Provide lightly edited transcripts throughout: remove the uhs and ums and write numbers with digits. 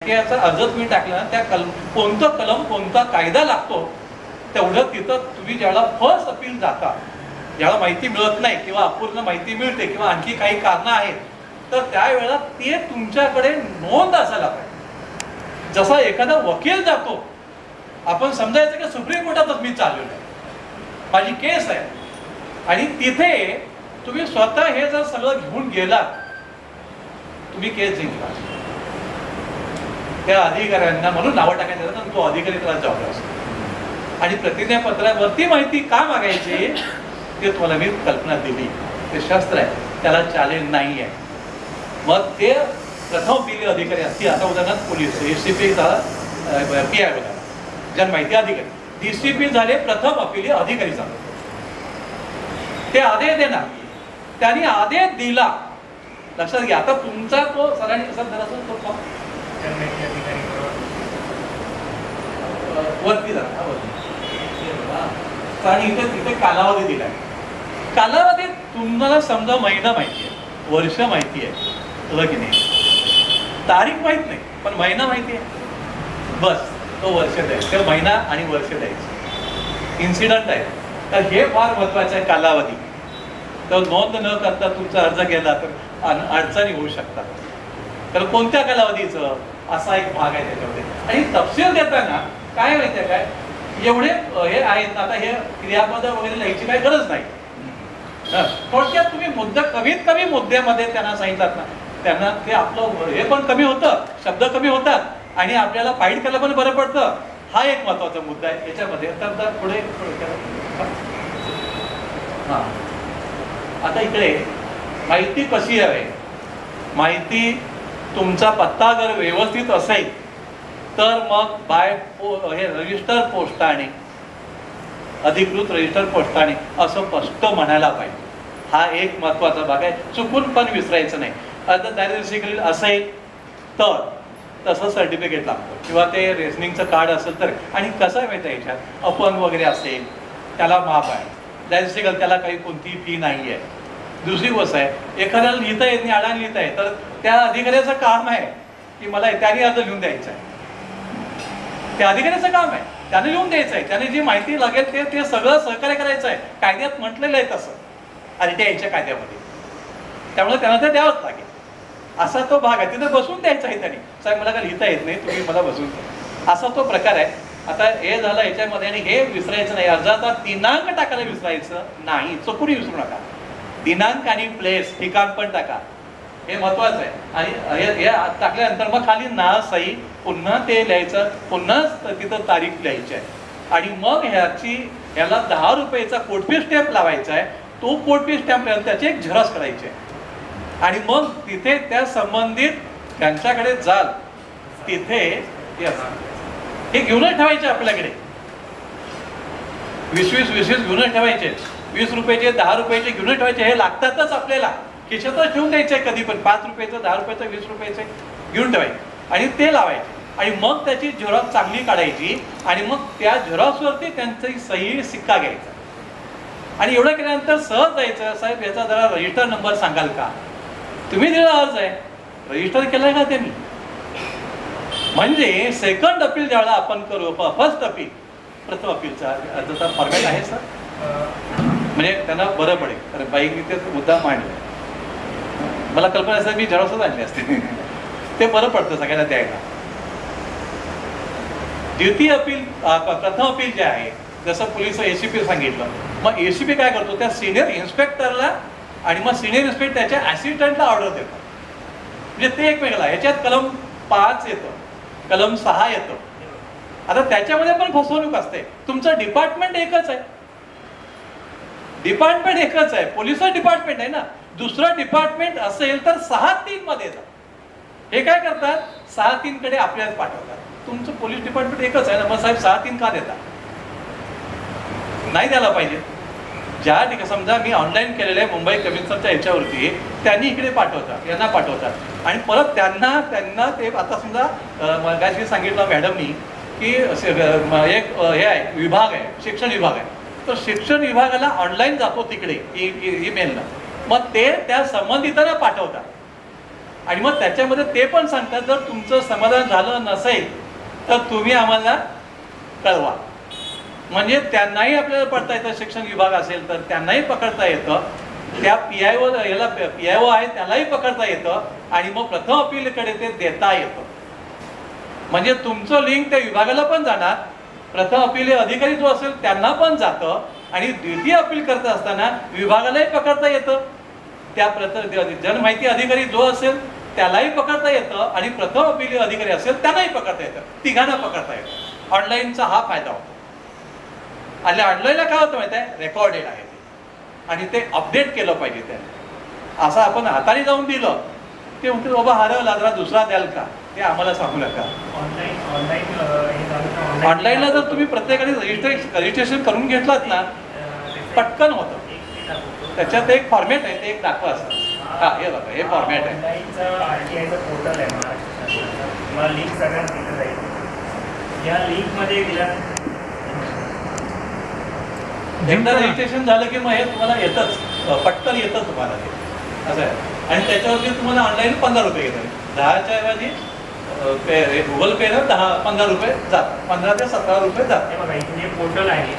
याचा अर्ज तुम्ही टाकला ना, त्या कोणतं कलम कोणता कायदा लागतो तेवढं तिथं तुम्ही ज्यावेळेला फर्स्ट अपील जाता, ज्याला माहिती मिळत नाही किंवा अपूर्ण माहिती मिळते किंवा आणखी काही कारणं आहेत, तर त्यावेळेला ते तुमच्याकडे नोंद असायला पाहिजे. जसा एखादा वकील जातो, आपण समजायचं की सुप्रीम कोर्टातच मी चाललेलो आहे, माझी केस आहे, आणि तिथे तुम्ही स्वतः हे जर सगळं घेऊन गेलात, तुम्ही केस जिंकला. त्या अधिकाऱ्यांना म्हणून नावं टाकायचं तर तो अधिकारी त्याला जबाबदार असतो. आणि प्रतिज्ञापत्रावरती माहिती का मागायची ते तुम्हाला मी कल्पना दिली. ते शस्त्र आहे, त्याला चॅलेंज नाही आहे. मग ते प्रथम पिले अधिकारी असतील. आता उदाहरणार्थ पोलीस एसीपी झाला, PI झाला, जन माहिती अधिकारी, DCP झाले, प्रथम अपिली अधिकारी झाले. ते आदेश देणार, त्यांनी आदेश दिला, लक्षात घ्या. आता तुमचा तो सरांनी कसा धरा तो वरती झाला, आणि इथे तिथे कालावधी दिलाय. कालावधी तुम्हाला समजा महिना माहिती आहे, वर्ष माहिती आहे, तुला की नाही, तारीख माहित नाही पण महिना माहिती आहे, बस तो वर्ष द्यायचं, तो महिना आणि वर्ष द्यायचं. इन्सिडंट आहे, तर हे फार महत्वाचं आहे. कालावधी तर नोंद न करता तुमचा अर्ज गेला तर अडचणी होऊ शकतात. तर कोणत्या कालावधीचं असा एक भाग आहे त्याच्यामध्ये. आणि तपशील देताना काय माहिती आहे काय, एवढे हे आहेत आता, हे क्रियापद वगैरे लिहायची काही गरज नाही. थोडक्यात तुम्ही मुद्दा कमीत कमी मुद्द्यामध्ये त्यांना सांगितलात ना, त्यांना ते आपलं हे पण कमी होतं, शब्द कमी होतात आणि आपल्याला फाईट करायला पण बरं पडतं. हा एक महत्वाचा मुद्दा आहे याच्यामध्ये. तर पुढे हा, आता इकडे माहिती कशी आहे. माहिती तुमचा पत्ता जर व्यवस्थित असेल तर मग हे रजिस्टर पोस्टाने, अधिकृत रजिस्टर पोस्टाने असं स्पष्ट म्हणायला पाहिजे. हा एक महत्वाचा भाग आहे, चुकून पण विसरायचं नाही. आता दारिद्र्य असेल तर तसं सर्टिफिकेट लागतं किंवा ते रेशनिंगचं कार्ड असेल तर. आणि कसं आहे माहिती आहे, याच्यात अपंग वगैरे असेल त्याला माफ आहे, दारिद्र्य त्याला काही कोणतीही फी नाही आहे. दुसरी गोष्ट आहे, एखाद्याला लिहिता येत नाही, अडाणी लिहिता आहे, तर त्या अधिकाऱ्याचं काम आहे की मला त्याने अर्ज लिहून द्यायचा आहे. त्या अधिकाऱ्याचं काम आहे, त्याने लिहून द्यायचं आहे, त्याने जी माहिती लागेल ते सगळं सहकार्य करायचं आहे. कायद्यात म्हटलेलं आहे तसं, RTI याच्या कायद्यामध्ये, त्यामुळे त्यांना ते द्यावंच लागेल. असा तो भाग आहे, तिथे बसून द्यायचा आहे त्याने, साहेब मला काय लिहिता येत नाही, तुम्ही मला बसून द्या, असा तो प्रकार आहे. आता हे झालं याच्यामध्ये. आणि हे विसरायचं नाही, अर्जाचा दिनांक टाकायला विसरायचं नाही, चुकून विसरू नका. दिनांक आणि प्लेस, ठिकाण पण टाका, हे महत्वाचं आहे. आणि हे टाकल्यानंतर मग खाली नाव, सही, पुन्हा ते लिहायचं, पुन्हा तिथं तारीख लिहायची आहे. आणि मग ह्याला 10 रुपयाचा कोटफी स्टॅम्प लावायचा आहे. तो कोटफी स्टॅम्प त्याची एक झेरॉक्स करायची आहे. आणि मग तिथे त्या संबंधित त्यांच्याकडे जाल, तिथे हे घेऊनच ठेवायचे आपल्याकडे. 20-20 घेऊनच ठेवायचे. 20 रुपयाचे, 10 रुपयाचे घेऊन ठेवायचे. हे लागतातच आपल्याला, खिशातच ठेवून द्यायचे. कधी पण 5 रुपयाचं, 10 रुपयाचं, 20 रुपयाचे घेऊन ठेवायचे आणि ते लावायचे. आणि मग त्याची झेरॉक्स चांगली काढायची आणि मग त्या झेरॉक्सवरती त्यांची सही, सिक्का घ्यायचा. आणि एवढं केल्यानंतर सहज जायचं, साहेब याचा जरा रजिस्टर नंबर सांगाल का, तुम्ही दिला अर्ज आहे, रजिस्टर केलाय का त्यांनी. म्हणजे सेकंड अपील ज्यावेळेला आपण करू, फर्स्ट अपील, प्रथम अपीलचा अर्जाचा फॉर्मॅट आहे सर, म्हणजे त्यांना बरं पडेल. कारण बाईक ते मुद्दा मांडला, मला कल्पना असं मी झेरॉक्सच आणली असते, ते बरं पडतं सगळ्यांना द्यायला. द्वितीय अपील, प्रथम अपील जे आहे, जसं पोलीस ACP सांगितलं, मग ACP काय करतो, त्या सिनियर इन्स्पेक्टरला आणि मग सिनियर इन्स्पेक्टर त्याच्या असिस्टंटला ऑर्डर देतो. म्हणजे ते एकमेकाला, ह्याच्यात कलम 5 येतं, कलम 6 येतं. आता त्याच्यामध्ये पण फसवणूक असते. तुमचं डिपार्टमेंट एकच आहे, डिपार्टमेंट एकच आहे, पोलीस डिपार्टमेंट आहे ना. दुसरं डिपार्टमेंट असेल तर 6-3 मध्ये येतात. हे काय करतात, 6-3 कडे आपल्याला पाठवतात. तुमचं पोलीस डिपार्टमेंट एकच आहे ना, मग साहेब 6-3 का देतात, नाही द्यायला पाहिजे. ज्या ठिकाणी समजा मी ऑनलाईन केलेलं आहे मुंबई कमिशनरच्या याच्यावरती, त्यांनी इकडे पाठवतात, यांना पाठवतात आणि परत त्यांना ते आता समजा मगाशी सांगितलं मॅडमनी की एक हे आहे, विभाग आहे, शिक्षण विभाग आहे, तर शिक्षण विभागाला ऑनलाईन जातो तिकडे ईमेलनं, मग ते त्या संबंधितांना पाठवतात. आणि मग त्याच्यामध्ये ते पण सांगतात जर तुमचं समाधान झालं नसेल तर तुम्ही आम्हाला कळवा. म्हणजे त्यांनाही आपल्याला पडता येतं, शिक्षण विभाग असेल तर त्यांनाही पकडता येतं, त्या PIO याला PIO आहे त्यालाही पकडता येतं आणि मग प्रथम अपीलकडे ते देता येतं. म्हणजे तुमचं लिंक त्या विभागाला पण जाणार, प्रथम अपील अधिकारी जो असेल त्यांना पण जातं आणि द्वितीय अपील करत असताना विभागालाही पकडता येतं. त्या जनमाहिती अधिकारी जो असेल त्यालाही पकडता येतं आणि प्रथम अपील अधिकारी असेल त्यांनाही पकडता येतं, तिघांना पकडता येतं. ऑनलाईनचा हा फायदा होतो. आणि ऑनलाईनला काय होतं माहिती आहे, रेकॉर्डेड आहे ते आणि ते अपडेट केलं पाहिजे त्याने. असं आपण हाताने जाऊन दिलं ते म्हणते बाबा हरवला जरा दुसरा द्याल का, ते आम्हाला सांगू नका. ऑनलाईनला जर तुम्ही प्रत्येकाने रजिस्ट्रेशन करून घेतलात ना पटकन होतं. त्याच्यात एक फॉर्मॅट आहे, ते एक दाखवा असतं. हा हे बघा, हे फॉर्मॅट आहे. RTIचं पोर्टल आहे महाराष्ट्र शासनाचं, तुम्हाला लिंक सगळ्यांना दिलं जाईल. या लिंकमध्ये दिल्या एकदा रजिस्ट्रेशन झालं की मग हे तुम्हाला येतच, पटकन येतं तुम्हाला ते असं आहे. आणि त्याच्यावरती तुम्हाला ऑनलाईन 15 रुपये घेतात. 10च्या ऐवजी गुगल पेनं 15 रुपये जातात, 15 ते 17 रुपये जातात. हे बघा इथे जे पोर्टल आहे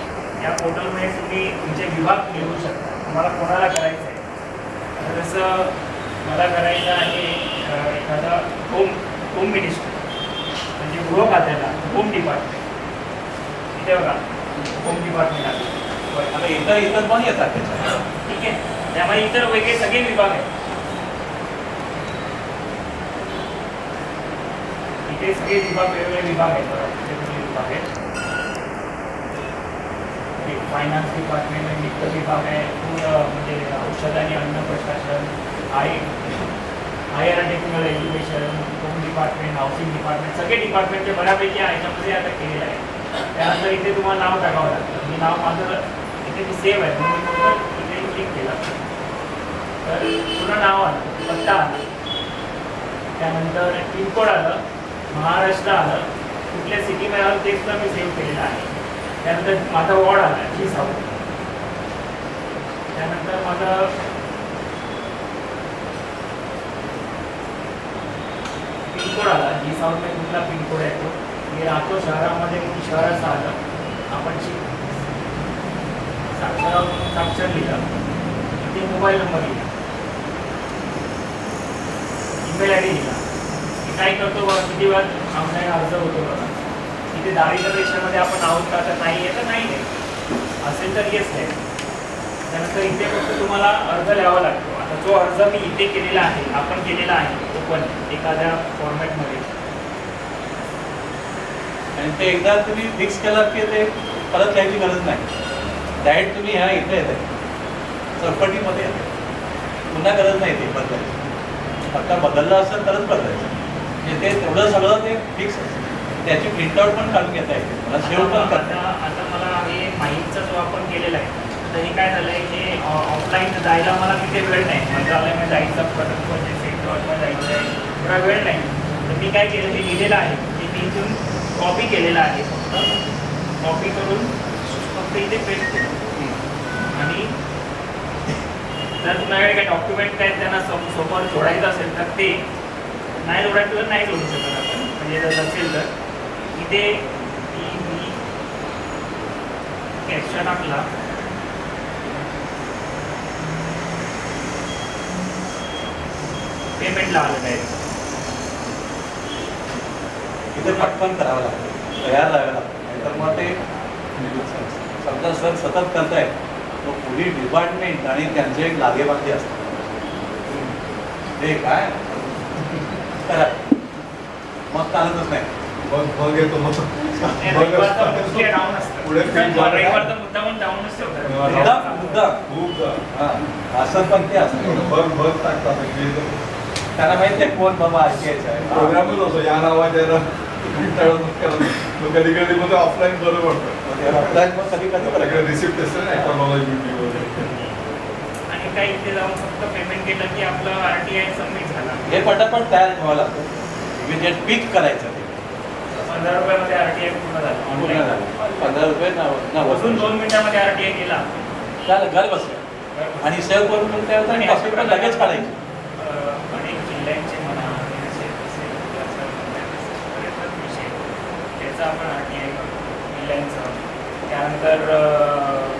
या पोर्टलमध्ये तुम्ही तुमचे विभाग निवडू शकता. तुम्हाला कोणाला करायचं आहे, जसं मला करायचं आहे एखादा होम मिनिस्टर म्हणजे गृह खात्याला होम डिपार्टमेंट. इथे बघा होम डिपार्टमेंट आहे. आता इतर पण येतात त्याच्यात, ठीक आहे. त्यामुळे इतर वेगळे सगळे विभाग आहेत. इथे सगळे विभाग वेगवेगळे विभाग आहेत. वेगवेगळे विभाग आहेत. फायनान्स डिपार्टमेंट आहे, वित्त विभाग आहे, म्हणजे औषध आणि अन्न प्रशासन, higher technical education, home department, housing department, सगळे डिपार्टमेंटचे बऱ्यापैकी याच्यामध्ये आता केलेलं आहे. त्यानंतर इथे तुम्हाला नाव टाकावं लागतं. मी नाव माझं इथे मी सेव्ह आहे म्हणून मी इथे क्लिक केलं तर पूर्ण नाव आलं, पत्ता आला, त्यानंतर पिनकोड आलं, महाराष्ट्र आलं, कुठल्या सिटीमध्ये आलं ते सुद्धा मी सेव्ह केलेलं आहे. त्यानंतर माझा वॉर्ड आला जी साऊथ, त्यानंतर माझं पिनकोड आला जी साऊथमध्ये कुठला पिनकोड आहे तो, मी राहतो शहरामध्ये किती शहराचं आलं, आपण साक्षर लिहिलं, इथे मोबाईल नंबर लिहिला, ईमेल ID लिहिला. मी काय करतो बघा किती वेळा ऑनलाईन अर्ज होतो बघा, इथे दारिद्र्य रेषेमध्ये आपण आहोत का तर नाही आहे तर नाही आहे, असेल तर येस आहे. त्यानंतर इथे फक्त तुम्हाला अर्ज लिहावा लागतो. आता जो अर्ज मी इथे केलेला आहे, आपण केलेला आहे ओपन एखाद्या फॉर्मॅटमध्ये, आणि ते एकदा तुम्ही फिक्स केलं की ते परत लिहायची गरज नाही. डायरेक्ट तुम्ही ह्या इथे येते चौकटीमध्ये येते, पुन्हा गरज नाही ते बदलायची. फक्त बदललं असेल तरच बदलायचं. म्हणजे ते तेवढं सगळं ते फिक्स असतं. त्याची प्रिंटआउट पण काढून घेता येते, मला सेव्ह पण करता. आता मला हे माहितीचा जो आपण केलेला आहे तर हे काय झालं आहे की ऑफलाईन जायला मला तिथे वेळ नाही, मंत्रालयामध्ये जायचं, परत म्हणजे सेक्टरमध्ये जायचं आहे, थोडा वेळ नाही. तर मी काय केलं, हे लिहिलेलं आहे ते मी इथून कॉपी केलेलं आहे, फक्त कॉपी करून फक्त इथे पेस्ट केलं. आणि जर तुम्हाला काही डॉक्युमेंट काय त्यांना सोबत जोडायचं असेल तर ते नाही जोडायचं तर नाही जोडू शकत आपण. म्हणजे जर नसेल तर इथे मी कॅप्शन टाकला, पेमेंटला आलं डायरेक्ट. इथे पटकन करावं लागतं, तयार राहावं लागतं. नाहीतर मग ते समजा सर सतत करतायत, तो पोलीस डिपार्टमेंट आणि त्यांचे एक लागेबांधे असतात. ते काय करा मग चालतच नाही. मग येतो मग डाऊन असतं, मुद्दामून डाऊनच ठेवतात. असं पण ते असतं, बघ टाकतात. त्यांना माहिती आहे कोण बाबा RTIचा आहे. प्रोग्रामच असतो या नावाच्या कधी कधी मध्ये ऑफलाईन बरं पडतं. ऑफलाईन मग कधी कधी रिसिप्ट असतं ना टेक्नॉलॉजी आणि काही इथे जाऊन फक्त पेमेंट केलं की आपलं RTI सबमिट झाला. हे पटापट तयार ठेवावं लागतं, इमिजिएट पिक करायचं. ते 15 रुपयामध्ये RTI पूर्ण झालं. 15 रुपये अजून 2 मिनिटामध्ये RTI केला, झालं, घर बसलं आणि सेव्ह करून लगेच काढायची. अनेक जिल्ह्यांचे म्हणा माहितीचं आपण RTI किल्ल्यांचं, त्यानंतर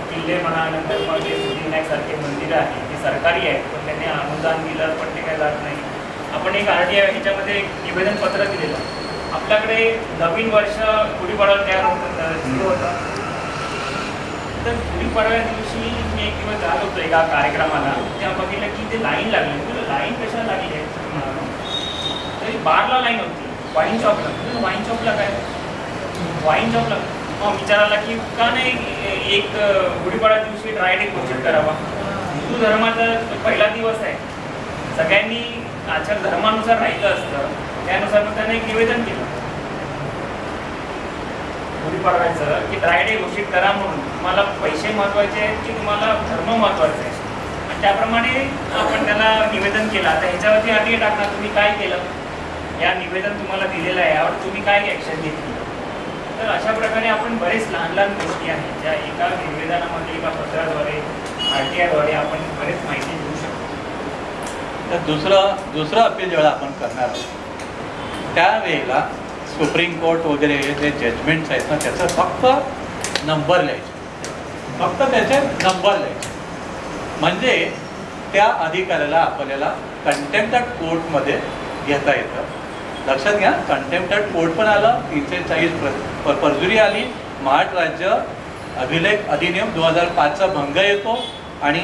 किल्ले म्हणा, नंतर मग जे सिद्धिविनायकसारखे मंदिरं आहेत ते सरकारी आहेत, पण त्यांनी अनुदान दिलं पण ते काय जात नाही. आपण एक RTI ह्याच्यामध्ये एक निवेदनपत्र दिलेलं. आपल्याकडे नवीन वर्ष गुढीपाडवा तयार सुरू होतं, तर गुढीपाडव्या दिवशी मी एक दिवस जात होतो एका कार्यक्रमाला, तेव्हा बघितलं की ते लाईन लागली. तुला लाईन कशाला लागली आहे? तरी बारला लाईन होती वाईन शॉपला. वाईन शॉपला काय? वाईन शॉपला मग विचारायला की का नाही एक गुढीपाडव्या दिवशी ड्राय डे घोषित करावा. हिंदू धर्माचा पहिला दिवस आहे, सगळ्यांनी आचार धर्मानुसार राहायचं असतं, त्यानुसार मग त्याने एक निवेदन केलं गुढीपाडव्याचं की ड्राय डे घोषित करा म्हणून. तुम्हाला पैसे महत्वाचे आहेत की तुम्हाला धर्म महत्वाचा आहे, आणि त्याप्रमाणे आपण त्याला निवेदन केलं. आता ह्याच्यावरती RTI टाकणार तुम्ही काय केलं, या निवेदन तुम्हाला दिलेलं आहे यावर तुम्ही काय ॲक्शन घेतली. तर अशा प्रकारे आपण बरेच लहान लहान गोष्टी आहेत ज्या एका निवेदनामध्ये एका पत्राद्वारे RTIद्वारे आपण बरेच माहिती देऊ शकतो. तर दुसरं अपील जेव्हा आपण करणार आहोत त्यावेळेला सुप्रीम कोर्ट वगैरे जे जजमेंट्स आहेत ना त्याचं फक्त नंबर लिहायचे, फक्त त्याचे नंबर लिहायचे, म्हणजे त्या अधिकाऱ्याला आपल्याला कंटेम्प्ट ऑफ कोर्टमध्ये घेता येतं. लक्षात घ्या, कंटेम्प्ट ऑफ कोर्ट पण आलं, 340 परजुरी आली, महाराष्ट्र राज्य अभिलेख अधिनियम 2005चा भंग येतो, आणि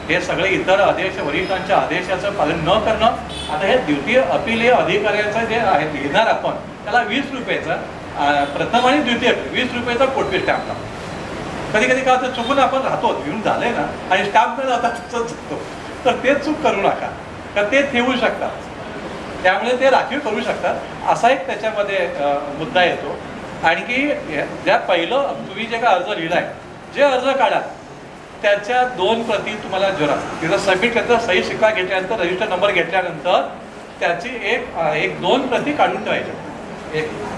हे सगळे इतर आदेश वरिष्ठांच्या आदेशाचं पालन न करणं. आता हे द्वितीय अपीलीय अधिकाऱ्याचं जे आहे लिहिणार आपण त्याला 20 रुपयाचा प्रथम आणि द्वितीय 20 रुपयाचा कोटपी स्टॅम्प लागतो. कधी कधी का चुकून आपण राहतो, घेऊन झालंय ना आणि स्टॅम्प न जाता तसंच जातो, तर ते चूक करू नका, तर ते ठेवू शकतात, त्यामुळे ते राखीव करू शकतात. असा एक त्याच्यामध्ये मुद्दा येतो. आणखी ज्या पहिलं तुम्ही जे का अर्ज लिहिलाय, जे अर्ज काढा त्याच्या 2 प्रती तुम्हाला जरा तिथं सबमिट करता, सही शिक्का घेतल्यानंतर रजिस्टर नंबर घेतल्यानंतर त्याची एक 2 प्रती काढून ठेवायच्या.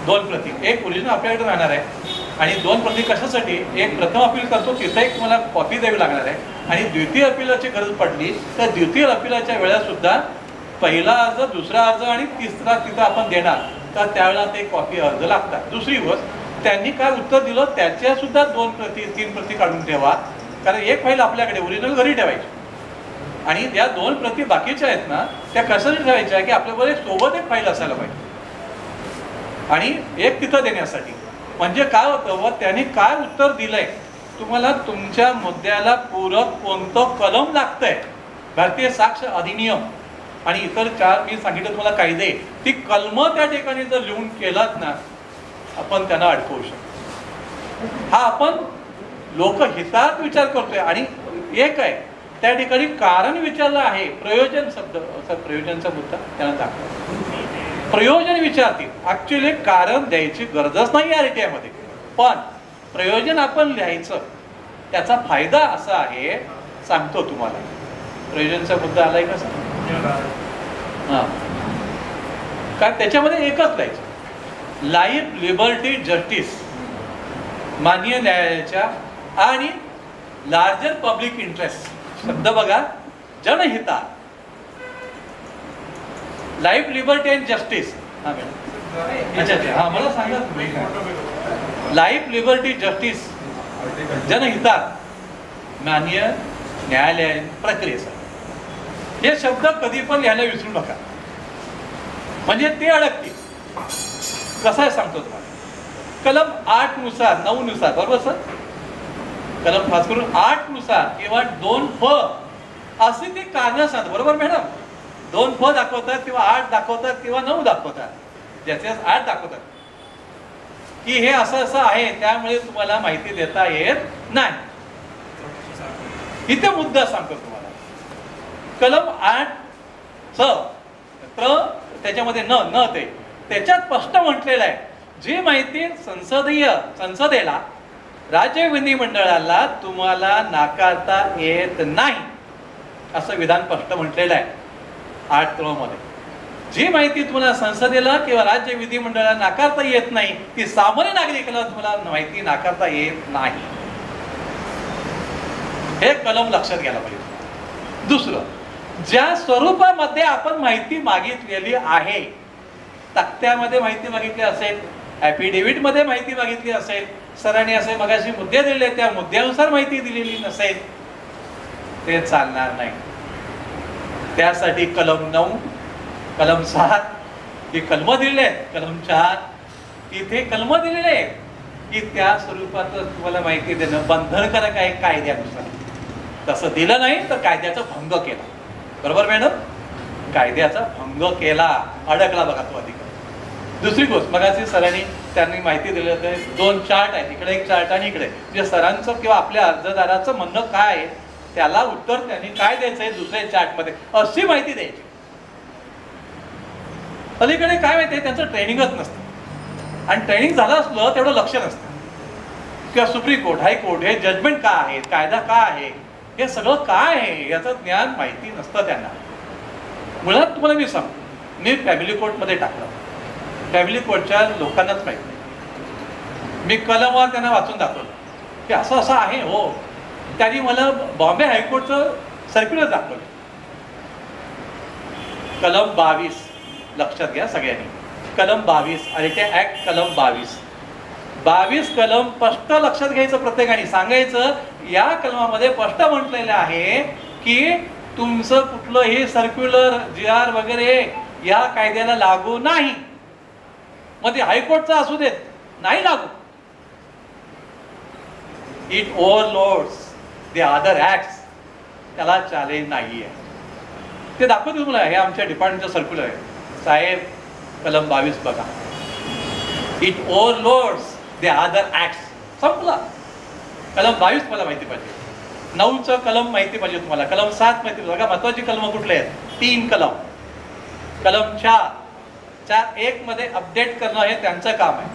2 प्रती, एक ओरिजिनल आपल्याकडे राहणार आहे आणि 2 प्रती कशासाठी, एक प्रथम अपील करतो तिथं एक तुम्हाला कॉपी द्यावी लागणार आहे, आणि द्वितीय अपीलाची गरज पडली तर द्वितीय अपीलाच्या वेळेसुद्धा पहिला अर्ज, दुसरा अर्ज आणि तिसरा तिथं आपण देणार, तर त्यावेळेला ते कॉपी अर्ज लागतात. दुसरी गोष्ट, त्यांनी काय उत्तर दिलं त्याच्या सुद्धा 2 प्रती 3 प्रती काढून ठेवा, कारण एक फाईल आपल्याकडे ओरिजिनल घरी ठेवायची, आणि ज्या 2 प्रती बाकीच्या आहेत ना त्या कशासाठी ठेवायच्या की आपल्याबरोबर सोबत एक फाईल असायला पाहिजे, आणि एक तिथं देण्यासाठी. म्हणजे काय होतं व त्यांनी काय उत्तर दिलंय, तुम्हाला तुमच्या मुद्द्याला पूरक कोणतं कलम लागतंय, भारतीय साक्ष अधिनियम आणि इतर 4 मी सांगितलं तुम्हाला कायदे, ती कलम त्या ठिकाणी जर लिहून केलात ना आपण त्यांना अडकवू शकतो. हा आपण लोकहितात विचार करतोय, आणि एक आहे त्या ठिकाणी कारण विचारलं आहे, प्रयोजन शब्द प्रयोजनचा मुद्दा त्यांना दाखवा. प्रयोजन विचारतील, ऍक्च्युअली कारण द्यायची गरजच नाही RTI मध्ये, पण प्रयोजन आपण लिहायचं. त्याचा फायदा असा आहे, सांगतो तुम्हाला. प्रयोजनचा मुद्दा आलाय कसा, हां, कारण त्याच्यामध्ये एकच लिहायचं, लाईफ, लिबर्टी, जस्टिस, माननीय न्यायालयाच्या आणि लार्जर पब्लिक इंटरेस्ट. शब्द बघा, जनहिता, लाईफ, लिबर्टी अँड जस्टिस. हां मॅडम, अच्छा, हां मला सांगा तुम्ही. लाईफ, लिबर्टी, जस्टिस, जनहितात, माननीय न्यायालय प्रक्रियेसाठी. हे शब्द कधी पण लिहायला विसरू नका, म्हणजे ते अडकतील. कसं आहे सांगतो तुम्हाला. कलम 8 नुसार 9 नुसार, बरोबर सर, कलम खास करून 8 नुसार किंवा 2फ असे ते कारण सांगतात, बरोबर मॅडम. 2फ दाखवतात किंवा 8 दाखवतात किंवा 9 दाखवतात, ज्याचे 8 दाखवतात की हे असं असं आहे, त्यामुळे तुम्हाला माहिती देता येत नाही. इथे मुद्दा सांगतो तुम्हाला. कलम 8 त्याच्यामध्ये न ते त्याच्यात स्पष्ट म्हटलेलं आहे, जी माहिती संसदेला, राज्य विधिमंडळाला तुम्हाला नाकारता येत नाही, असं विधान स्पष्ट म्हटलेलं आहे 8 मध्ये. जी माहिती तुम्हाला संसदेला किंवा राज्य विधिमंडळाला नाकारता येत नाही ती सामान्य नागरिकाला तुम्हाला माहिती नाकारता येत नाही. हे कलम लक्षात घ्यायला पाहिजे. दुसरं, ज्या स्वरूपामध्ये आपण माहिती मागितलेली आहे, तक्त्यामध्ये माहिती मागितली असेल, ॲफिडेव्हिट मध्ये माहिती मागितली असेल, सरांनी असे मगाशी मुद्दे दिले, त्या मुद्द्यानुसार माहिती दिलेली नसेल, ते चालणार नाही. त्यासाठी कलम 9, कलम 7 ही कलम दिलेले आहेत, कलम 4 इथे कलम दिलेले आहेत की त्या स्वरूपात तुम्हाला माहिती देणं बंधनकारक आहे कायद्यानुसार. तसं दिलं नाही तर कायद्याचा भंग केला. बरोबर मॅडम? कायद्याचा भंग केला, अडकला बघा तो अधिकार. दुसरी गोष्ट, मगाशी सरांनी त्यांनी माहिती दिली होती, 2 चार्ट आहेत, इकडे एक चार्ट आणि इकडे. म्हणजे सरांचं किंवा आपल्या अर्जदाराचं म्हणणं काय आहे त्याला उत्तर त्यांनी काय द्यायचंय दुसऱ्या चार्टमध्ये अशी माहिती द्यायची. अलीकडे काय माहितीये, त्यांचं ट्रेनिंगच नसतं. आणि ट्रेनिंग झालं असलं तेवढं लक्ष नसतं. किंवा सुप्रीम कोर्ट, हायकोर्ट हे जजमेंट काय आहे, कायदा काय आहे, हे सगळं काय आहे याचं ज्ञान माहिती नसतं त्यांना. मुळात तुम्हाला मी सांगतो, मी फॅमिली कोर्टमध्ये टाकलं, फॅमिली कोर्टच्या लोकांनाच माहिती नाही. मी कलमवर त्यांना वाचून दाखवलं की असं असं आहे. हो, त्यांनी मला बॉम्बे हायकोर्टचं सर्क्युलर दाखवलं, कलम 22 लक्षात घ्या सगळ्यांनी, कलम 22 आरटीआय ऍक्ट कलम 22 कलम स्पष्ट लक्षात घ्यायचं, प्रत्येकाने सांगायचं या कलमामध्ये स्पष्ट म्हटलेलं आहे की तुमचं कुठलंही सर्क्युलर GR वगैरे या कायद्याला लागू नाही. मग ते हायकोर्टचा असू देत, नाही लागू. इट ओव्हरलोड्स द अदर ऍक्ट्स, त्याला चॅलेंज नाही आहे. ते दाखवतो तुम्हाला, हे आमच्या डिपार्टमेंटचं सर्क्युलर आहे साहेब, कलम 22 बघा. इट ओव्हरलोड्स द अदर ऍक्ट्स, संपला. कलम 22 मला माहिती पाहिजे, 9चं कलम माहिती पाहिजे तुम्हाला, कलम 7 माहिती पाहिजे. बघा महत्वाची कलम कुठले आहेत, 3 कलम. कलम 4.1 मध्ये अपडेट करणं हे त्यांचं काम आहे.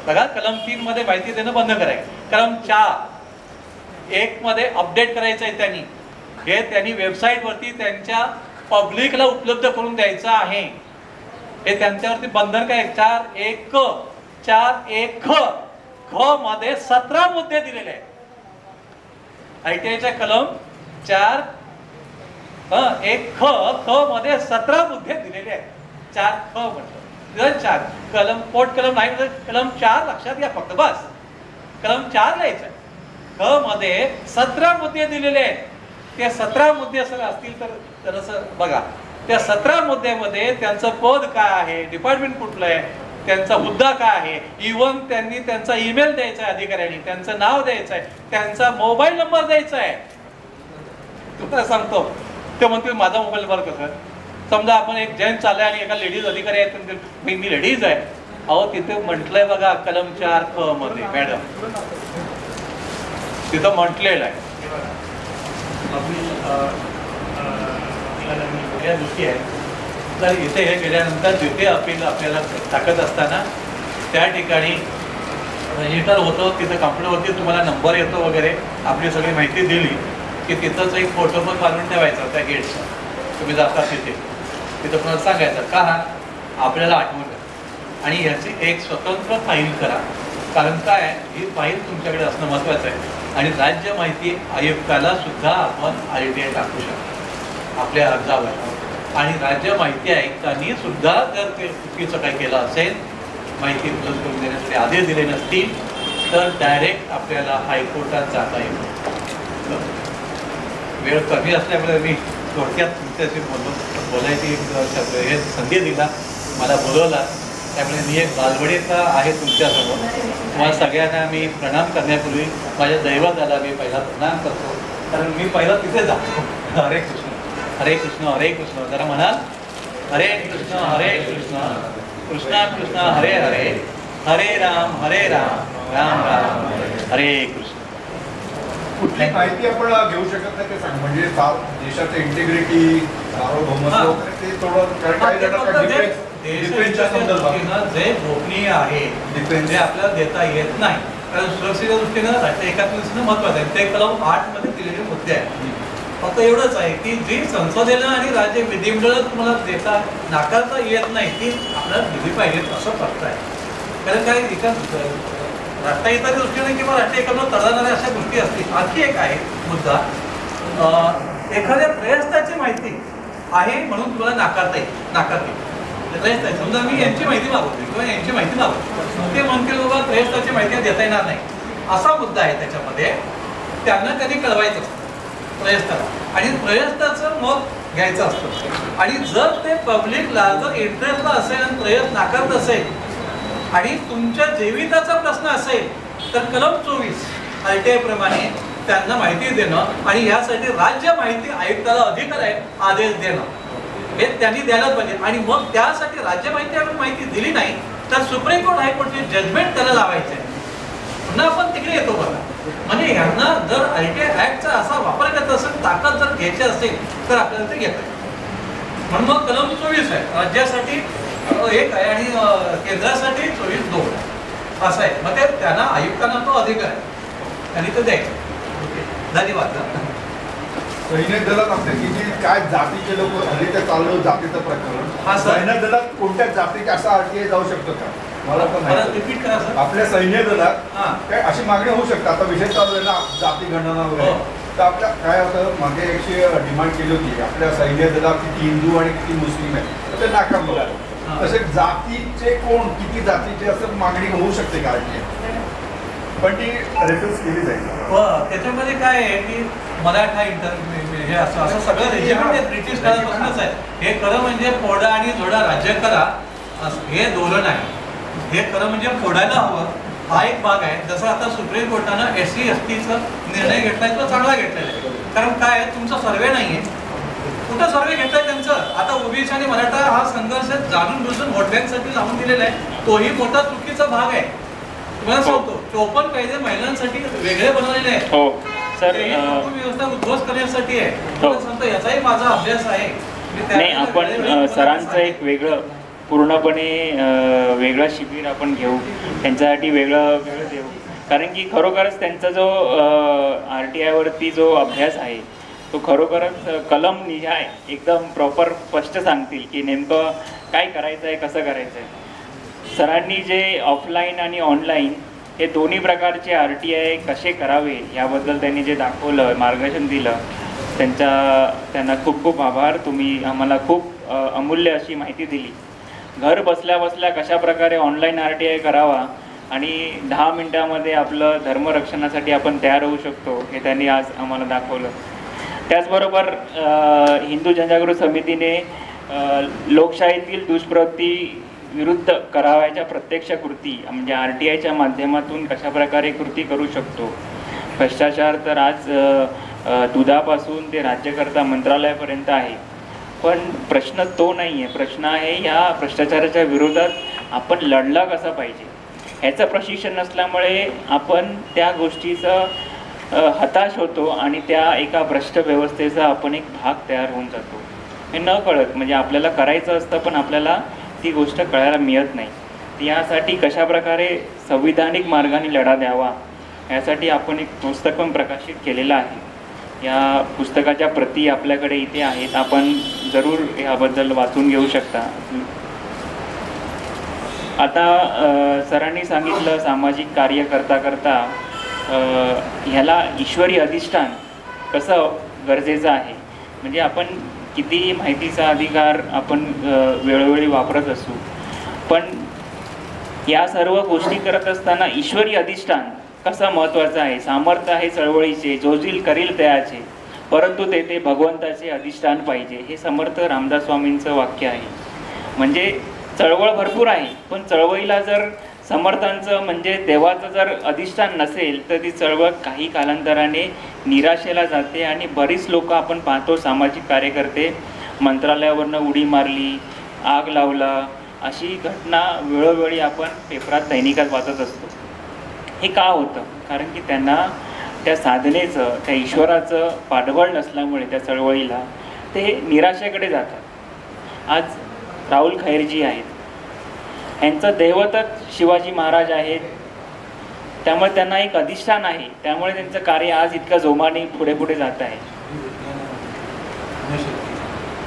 बघा, कलम 3 मध्ये माहिती देणं बंद करायचं, कलम 4.1 मध्ये अपडेट करायचं आहे त्यांनी. हे त्यांनी वेबसाईटवरती त्यांच्या पब्लिकला उपलब्ध करून द्यायचं आहे. हे त्यांच्यावरती बंधन काय, 4.1 ख मध्ये 17 मुद्दे दिलेले आहेत. आयटीआयच्या कलम 4.1 ख मध्ये 17 मुद्दे दिलेले आहेत. 4 ख म्हटलं, 4 कलम पोट कलम नाही, कलम 4 लक्षात घ्या फक्त, बस कलम 4 लिहायचं आहे. ख मध्ये 17 मुद्दे दिलेले आहेत. ते 17 मुद्दे सर असतील तर असं बघा, त्या 17 मुद्द्यामध्ये त्यांचं पद काय आहे, डिपार्टमेंट कुठलं आहे, त्यांचा मुद्दा काय आहे, इव्हन त्यांनी त्यांचा ईमेल द्यायचा आहे अधिकाऱ्यांनी, त्यांचं नाव द्यायचं आहे, त्यांचा मोबाईल नंबर द्यायचा आहे. तुम्हाला सांगतो, ते म्हणते माझा मोबाईल नंबर कसं, समजा आपण एक जेंट्स चाललाय आणि एका लेडीज अधिकारी आहेत, मी लेडीज आहे. अहो तिथे म्हटलंय बघा कलम 4 ख मध्ये मॅडम, तिथं म्हटलेलं आहे. या गोष्टी आहेत. तर इथे हे गेल्यानंतर द्वितीय अपील आपल्याला टाकत असताना त्या ठिकाणी रजिस्टर होतं, तिथं कॉम्प्युटरवरती तुम्हाला नंबर येतो वगैरे, आपली सगळी माहिती दिली की तिथंच एक फोटो पण काढून ठेवायचा त्या गेटचा. तुम्ही जाता तिथं तुम्हाला सांगायचं का आपल्याला आठवण द्या आणि याची एक स्वतंत्र फाईल करा. कारण काय, ही फाईल तुमच्याकडे असणं महत्त्वाचं आहे. आणि राज्य माहिती आयुक्ताला सुद्धा आपण RTI टाकू शकतो आपल्या अर्जावर. आणि राज्य माहिती आयुक्तांनी सुद्धा जर ते चुकीचं काही केलं असेल, माहिती उपलब्ध करून देण्यासाठी आदेश दिले नसतील, तर डायरेक्ट आपल्याला हायकोर्टात जाता येईल. वेळ कमी असल्यामुळे मी थोडक्यात तुमच्याशी बोलायची हे संधी दिला, मला बोलवला. त्यामुळे मी एक बालवडीचा आहे तुमच्यासमोर. तुम्हाला सगळ्यांना मी प्रणाम करण्यापूर्वी माझ्या दैवताला मी पहिला प्रणाम करतो, कारण मी पहिला तिथे जातो. हरे कृष्ण हरे कृष्ण हरे कृष्ण. जरा म्हणाल, हरे कृष्ण कृष्ण कृष्ण हरे हरे, हरे राम राम राम हरे कृष्ण. कुठली माहिती आपण घेऊ शकत नाही ते सांग, म्हणजे देशाचं इंटिग्रिटी, सार्वभौमत्व वगैरे ते थोडं, डिफेन्सच्या संदर्भात जे गोपनीय आहे जे आपल्याला देता येत नाही, कारण सुरक्षेच्या दृष्टीनं राष्ट्रीय एकात्मतेचं महत्वाचं आहे. ते कलम 8 मध्ये दिलेले मुद्दे आहेत. फक्त एवढंच आहे की जी संसदेनं आणि राज्य विधिमंडळात तुम्हाला देता नाकारता येत नाही, ती आपल्याला दिली पाहिजेत असं फक्त आहे. कारण काय, एका राष्ट्रहिताच्या दृष्टीने किंवा राष्ट्रीय एकात्मता तडजणाऱ्या अशा गोष्टी असतील. आणखी एक आहे मुद्दा, एखाद्या प्रयत्नाची माहिती आहे म्हणून तुम्हाला नाकारता येईल, त्रयस्थ आहे, समजा मी यांची माहिती मागवते किंवा यांची माहिती मागवते, ते म्हणतील बाबा त्रयस्थाची माहिती देता येणार नाही, असा मुद्दा आहे त्याच्यामध्ये. त्यांना कधी कळवायचं असतं त्रयस्थाला, आणि त्रयस्थाचं मत घ्यायचं असतं. आणि जर ते पब्लिकला जर इंटरेस्टला असेल आणि त्रयस्थ नाकारत असेल आणि तुमच्या जीविताचा प्रश्न असेल तर कलम 24 RTI प्रमाणे त्यांना माहिती देणं, आणि यासाठी राज्य माहिती आयुक्ताला अधिकार आहे आदेश देणं, हे त्यांनी द्यायलाच पाहिजे. आणि मग त्यासाठी राज्य माहिती आयोग माहिती दिली नाही तर सुप्रीम कोर्ट हायकोर्टचे जजमेंट त्याला लावायचे आहे. पुन्हा आपण तिकडे येतो बघा. म्हणजे यांना जर RTI ऍक्टचा असा वापर करत असेल, ताकद जर घ्यायची असेल तर आपल्याला ते घेत म्हणून मग कलम 24 आहे, राज्यासाठी 1 आहे आणि केंद्रासाठी 24(2) असं आहे. मग ते त्यांना आयुक्तांना तो अधिकार आहे, त्यांनी तो द्यायचा. धन्यवाद. सैन्य दलात असते की जी काय जातीचे लोक हल्ली ते चाललं जातीचं प्रकरण, सैन्य दलात कोणत्या जातीचे असा RTI जाऊ शकतो का? मला पण रिपीट करा सर. आपल्या सैन्य दलात काय अशी मागणी होऊ शकते? आता विषय चालू आहे ना जाती गणना वगैरे, तर आपल्या काय होतं मागे एकशी डिमांड केली होती आपल्या सैन्य दलात किती हिंदू आणि किती मुस्लिम आहेत, तर ते नाकारलं. तसे जातीचे कोण किती जातीचे असं मागणी होऊ शकते का RTI? पण ती रेफरन्स केली जाईल. त्याच्यामध्ये काय आहे की मराठा हे असं सगळं रेजिमेंट ब्रिटिश काळापासूनच आहे. हे खरं म्हणजे फोडा आणि जोडा राज्य करा हे धोरण आहे. हे खरं म्हणजे फोडायला हवं हा एक भाग आहे. जसं आता सुप्रीम कोर्टानं SC STचा निर्णय घेतलाय तो चांगला घेतलेला आहे. कारण काय आहे तुमचा सर्वे नाहीये, कुठं सर्वे घेतलाय त्यांचं. आता ओबीसी आणि मराठा हा संघर्ष जाणून बुजून व्होट बँकसाठी लावून दिलेला आहे, तोही मोठा चुकीचा भाग आहे. तुम्हाला सांगतो 54 कायदे महिलांसाठी वेगळे बनवलेले आहेत. हो सर, व्यवस्था उद्ध्वस्त करण्यासाठी आहे. सांगतो याचाही माझा अभ्यास आहे. नाही, आपण सरांचं एक वेगळं पूर्णपणे वेगळं शिबिर आपण घेऊ, त्यांच्यासाठी वेगळं देऊ. कारण की खरोखरच त्यांचा जो RTI वरती जो अभ्यास आहे तो खरोखरच कलम निहाय एकदम प्रॉपर स्पष्ट सांगतील की नेमकं काय करायचं आहे, कसं करायचं आहे. सरांनी जे ऑफलाईन आणि ऑनलाईन हे दोन्ही प्रकारचे RTI कसे करावे याबद्दल त्यांनी जे दाखवलं, मार्गदर्शन दिलं, त्यांना खूप खूप आभार. तुम्ही आम्हाला खूप अमूल्य अशी माहिती दिली. घर बसल्या बसल्या कशा प्रकारे ऑनलाईन RTI करावा आणि 10 मिनिटामध्ये आपलं धर्मरक्षणासाठी आपण तयार होऊ शकतो हे त्यांनी आज आम्हाला दाखवलं. त्याचबरोबर हिंदू जनजागृती समितीने लोकशाहीतील दुष्प्रवृत्ती विरुद्ध करावयाच्या प्रत्यक्ष कृती म्हणजे RTIच्या माध्यमातून कशा प्रकारे कृती करू शकतो. भ्रष्टाचार तर आज दुधापासून ते राज्यकर्ता मंत्रालयापर्यंत आहे, पण प्रश्न तो नाही आहे. प्रश्न आहे या भ्रष्टाचाराच्या विरोधात आपण लढला कसा पाहिजे. ह्याचं प्रशिक्षण नसल्यामुळे आपण त्या गोष्टीचं हताश होतो आणि त्या एका भ्रष्ट व्यवस्थेचा आपण एक भाग तयार होऊन जातो. हे न कळत म्हणजे आपल्याला करायचं असतं पण आपल्याला ती गोष्ट कळायला मिळत नाही. यासाठी कशाप्रकारे संविधानिक मार्गाने लढा द्यावा यासाठी आपण एक पुस्तक पण प्रकाशित केलेलं आहे. या पुस्तकाच्या प्रती आपल्याकडे इथे आहेत, आपण जरूर याबद्दल वाचून घेऊ शकता. आता सरांनी सांगितलं सामाजिक कार्य करता करता ह्याला ईश्वरी अधिष्ठान कसं गरजेचं आहे. म्हणजे आपण कितीही माहितीचा अधिकार आपण वेळोवेळी वापरत असू, पण या सर्व गोष्टी करत असताना ईश्वरी अधिष्ठान कसा महत्त्वाचा आहे. सामर्थ्य आहे चळवळीचे, जोजील करील तयाचे, परंतु तेथे भगवंताचे अधिष्ठान पाहिजे. हे समर्थ रामदास स्वामींचं वाक्य आहे. म्हणजे चळवळ भरपूर आहे, पण चळवळीला जर समर्थांचं म्हणजे देवाचं जर अधिष्ठान नसेल तर ती चळवळ काही कालांतराने निराशेला जाते. आणि बरीच लोक आपण पाहतो सामाजिक कार्यकर्ते मंत्रालयावरनं उडी मारली, आग लावला, अशी घटना वेळोवेळी आपण पेपरात दैनिकात वाचत असतो. हे का होतं? कारण की त्यांना त्या साधनेचं त्या ईश्वराचं पाठबळ नसल्यामुळे त्या चळवळीला ते निराशेकडे जातात. आज राहुल खैरजी आहेत, यांचं दैवतच शिवाजी महाराज आहेत, त्यामुळे त्यांना एक अधिष्ठान आहे, त्यामुळे त्यांचं कार्य आज इतकं जोमाने पुढे पुढे जात आहे.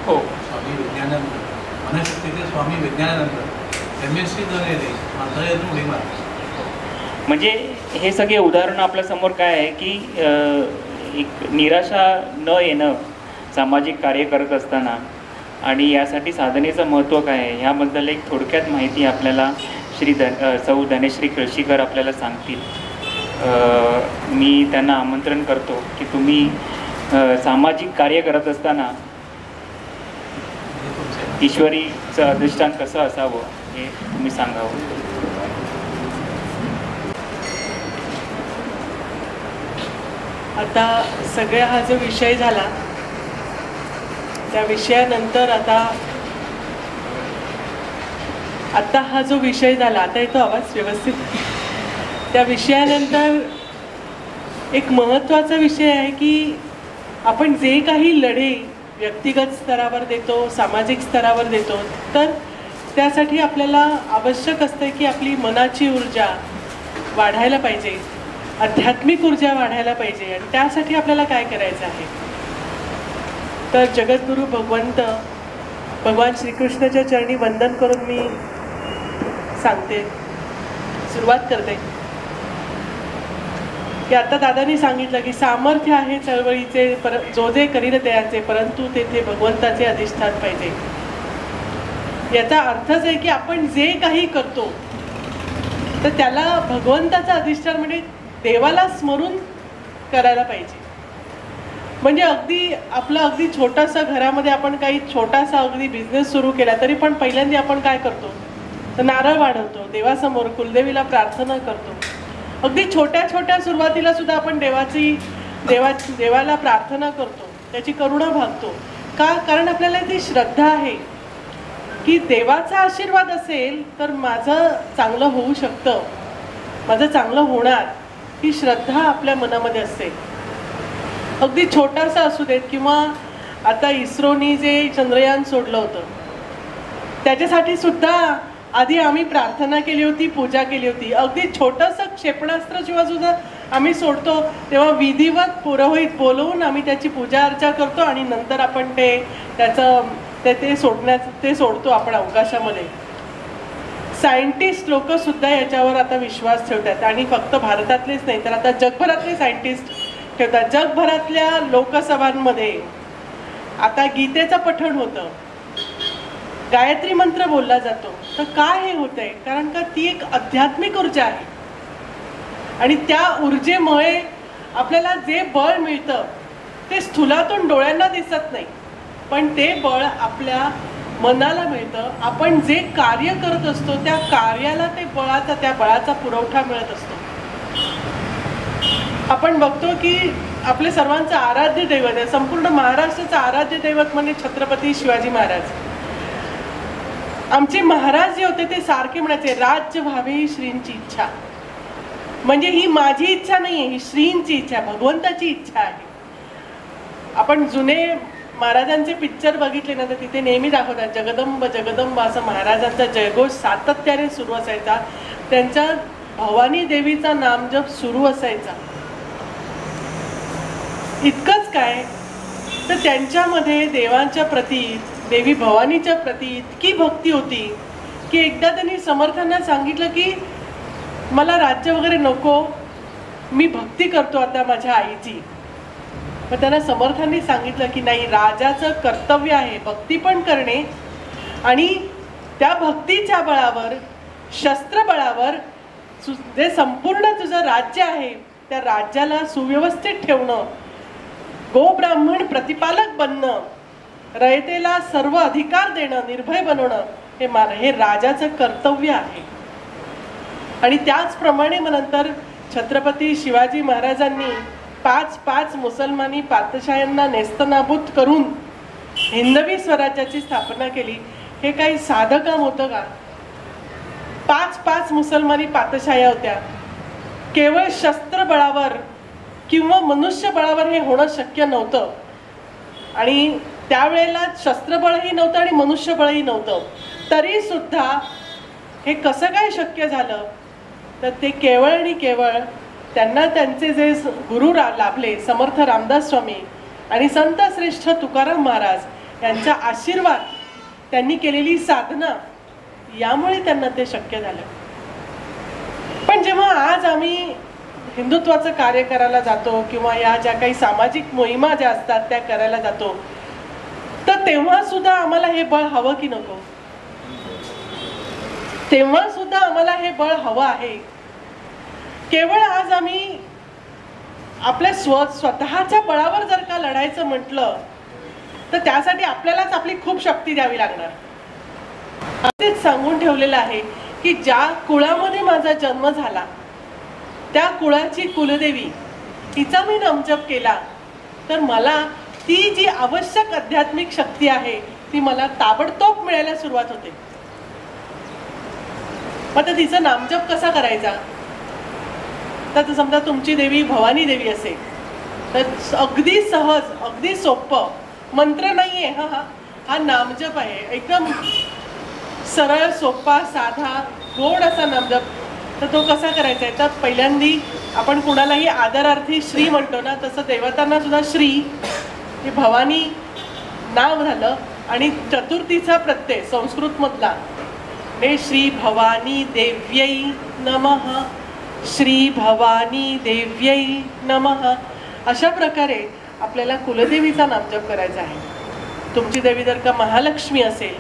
हो, स्वामी विज्ञानानंद मनशक्तीचे स्वामी विज्ञानानंद MSc उडी मारली. म्हणजे हे सगळे उदाहरण आपल्यासमोर काय आहे की एक निराशा न येणं सामाजिक कार्य करत असताना. आणि यासाठी साधनेचं महत्त्व काय आहे ह्याबद्दल एक थोडक्यात माहिती आपल्याला सौ धनेश्री कळशीकर आपल्याला सांगतील. मी त्यांना आमंत्रण करतो की तुम्ही सामाजिक कार्य करत असताना ईश्वरीचं अधिष्ठान कसं असावं हे तुम्ही सांगावं. आता सगळा हा जो विषय झाला त्या विषयानंतर आता हा जो विषय झाला, आता येतो आवाज व्यवस्थित? त्या विषयानंतर एक महत्त्वाचा विषय आहे की आपण जे काही लढे व्यक्तिगत स्तरावर देतो, सामाजिक स्तरावर देतो, तर त्यासाठी आपल्याला आवश्यक असते की आपली मनाची ऊर्जा वाढायला पाहिजे, आध्यात्मिक ऊर्जा वाढायला पाहिजे. आणि त्यासाठी आपल्याला काय करायचं आहे तर जगद्गुरू भगवान श्रीकृष्णाच्या चरणी वंदन करून मी सांगते, सुरुवात करते की आता दादांनी सांगितलं की सामर्थ्य आहे चळवळीचे जो जे करील त्याचे, परंतु तेथे भगवंताचे अधिष्ठान पाहिजे. याचा अर्थच आहे की आपण जे काही करतो तर त्याला भगवंताचं अधिष्ठान म्हणजे देवाला स्मरून करायला पाहिजे. म्हणजे अगदी छोटासा घरामध्ये आपण काही छोटासा अगदी बिझनेस सुरू केला तरी पण पहिल्यांदा आपण काय करतो तर नारळ वाढवतो, देवासमोर कुलदेवीला प्रार्थना करतो. अगदी छोट्या सुरुवातीला सुद्धा आपण देवाला प्रार्थना करतो, त्याची करुणा भागतो. का? कारण आपल्याला ती श्रद्धा आहे की देवाचा आशीर्वाद असेल तर माझं चांगलं होऊ शकतं, माझं चांगलं होणार, ही श्रद्धा आपल्या मनामध्ये असते. अगदी छोटासा असू देत किंवा आता इस्रोनी जे चंद्रयान सोडलं होतं त्याच्यासाठी सुद्धा आधी आम्ही प्रार्थना केली होती, पूजा केली होती. अगदी छोटंसं क्षेपणास्त्र जेव्हा सुद्धा आम्ही सोडतो तेव्हा विधिवत पुरोहित बोलवून आम्ही त्याची पूजा अर्चा करतो आणि नंतर आपण ते सोडतो आपण अवकाशामध्ये. सायंटिस्ट लोक सुद्धा याच्यावर आता विश्वास ठेवतात आणि फक्त भारतातलेच नाही तर आता जगभरातले सायंटिस्ट ठेवतात. जगभरातल्या लोकसभांमध्ये आता गीतेचं पठण होतं, गायत्री मंत्र बोलला जातो. तर काय हे होतंय? कारण का ती एक आध्यात्मिक ऊर्जा आहे आणि त्या ऊर्जेमुळे आपल्याला जे बळ मिळतं ते स्थूलातून डोळ्यांना दिसत नाही, पण ते बळ आपल्या मनाला मिळतं. आपण जे कार्य करत असतो त्या कार्याला त्या बळाचा पुरवठा मिळत असतो. आपण बघतो की आपले सर्वांचं आराध्य दैवत आहे, संपूर्ण महाराष्ट्राचं आराध्य दैवत म्हणजे छत्रपती शिवाजी महाराज. आमचे महाराज जे होते ते सारखे म्हणायचे राज्य व्हावे ही श्रींची इच्छा. म्हणजे ही माझी इच्छा नाहीये, ही श्रींची इच्छा, भगवंताची इच्छा आहे. आपण जुने महाराजांचे पिक्चर बघितले ना तर तिथे नेहमी दाखवतात जगदंब जगदंब असं महाराजांचा जयघोष सातत्याने सुरू असायचा. त्यांच्या भवानी देवीचा नामजप सुरू असायचा. इतकंच काय तर त्यांच्यामध्ये देवांच्या प्रती, देवी भवानीच्या प्रती इतकी भक्ती होती की एकदा त्यांनी समर्थांना सांगितलं की मला राज्य वगैरे नको, मी भक्ती करतो आता माझ्या आईची. पण त्यांना समर्थांनी सांगितलं की नाही, राजाचं कर्तव्य आहे भक्ती पण करणे आणि त्या भक्तीच्या बळावर, शस्त्रबळावर जे संपूर्ण तुझं राज्य आहे त्या राज्याला सुव्यवस्थित ठेवणं, गोब्राह्मण प्रतिपालक बनणं, रयतेला सर्व अधिकार देणं, निर्भय बनवणं हे राजाचं कर्तव्य आहे. आणि त्याचप्रमाणे मग नंतर छत्रपती शिवाजी महाराजांनी 5 मुसलमानी पातशाह्यांना नेस्तनाबूत करून हिंदवी स्वराज्याची स्थापना केली. हे काही साधं काम होतं का? 5 मुसलमानी पातशाह्या होत्या. केवळ शस्त्रबळावर किंवा मनुष्यबळावर हे होणं शक्य नव्हतं आणि त्यावेळेला शस्त्रबळही नव्हतं आणि मनुष्यबळही नव्हतं. तरी सुद्धा हे कसं काय शक्य झालं तर ते केवळ आणि केवळ त्यांना त्यांचे जे गुरु लाभले समर्थ रामदास स्वामी आणि संत श्रेष्ठ तुकाराम महाराज यांचा आशीर्वाद, त्यांनी केलेली साधना, यामुळे त्यांना ते शक्य झालं. पण जेव्हा आज आम्ही हिंदुत्वाचं कार्य करायला जातो किंवा या ज्या काही सामाजिक मोहिमा ज्या असतात त्या करायला जातो तर तेव्हा सुद्धा आम्हाला हे बळ हवं की नको? तेव्हा सुद्धा आम्हाला हे बळ हवं आहे. केवळ आज आम्ही आपल्या स्वतःच्या बळावर जर का लढायचं म्हटलं तर त्यासाठी आपल्यालाच आपली खूप शक्ती द्यावी लागणार. असेच सांगून ठेवलेलं आहे की ज्या कुळामध्ये माझा जन्म झाला त्या कुळाची कुलदेवी तिचा मी नामजप केला तर मला ती जी आवश्यक आध्यात्मिक शक्ती आहे ती मला ताबडतोब मिळायला सुरुवात होते. मग तिचा नामजप कसा करायचा? तर समजा तुमची देवी भवानी देवी असेल तर अगदी सहज, अगदी सोपं, मंत्र नाहीये, हा नामजप आहे. एकदम सरळ, सोपा, साधा, गोड असा नामजप. तर तो कसा करायचा आहे? तर पहिल्यांदी आपण कुणालाही आदरार्थी श्री म्हणतो ना, तसं देवतांना सुद्धा श्री हे भवानी नाव झालं आणि चतुर्थीचा प्रत्यय संस्कृत मधला श्री भवानी देव्यै नमः, श्री भवानी देव्यै नमः. अशा प्रकारे आपल्याला कुलदेवीचा नामजप करायचा आहे. तुमची देवी जर का महालक्ष्मी असेल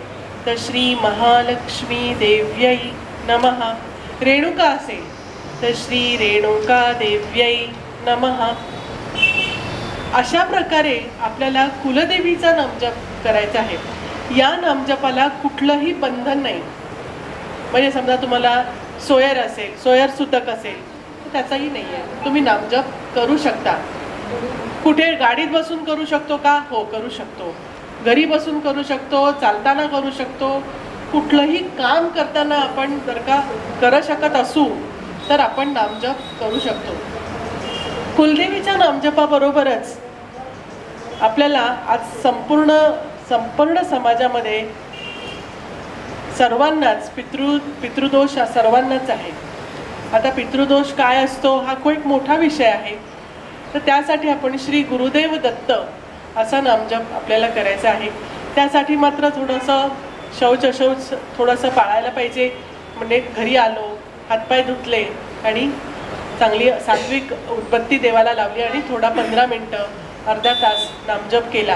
तर श्री महालक्ष्मी देव्यै नमः. रेणुका असेल तर श्री रेणुका देव्यै नमः. अशा प्रकारे आपल्याला कुलदेवीचा नामजप करायचा आहे. या नामजपाला कुठलंही बंधन नाही. म्हणजे समजा तुम्हाला सोयर असेल, सोयर सुतक असेल तर त्याचाही नाही आहे. तुम्ही नामजप करू शकता. कुठे गाडीत बसून करू शकतो का? हो, करू शकतो. घरी बसून करू शकतो, चालताना करू शकतो. कुठलंही काम करताना आपण जर का करू शकत असू तर आपण नामजप करू शकतो. कुलदेवीच्या नामजपाबरोबरच आपल्याला आज संपूर्ण समाजामध्ये सर्वांनाच पितृदोष सर्वांनाच आहे. आता पितृदोष काय असतो हा खूप मोठा विषय आहे. तर त्यासाठी आपण श्री गुरुदेव दत्त असा नामजप आपल्याला करायचा आहे. त्यासाठी मात्र थोडंसं शौच थोडंसं पाळायला पाहिजे. म्हणजे घरी आलो, हातपाय धुतले आणि चांगली सात्विक उदबत्ती देवाला लावली आणि थोडा 15 मिनटं, अर्धा तास नामजप केला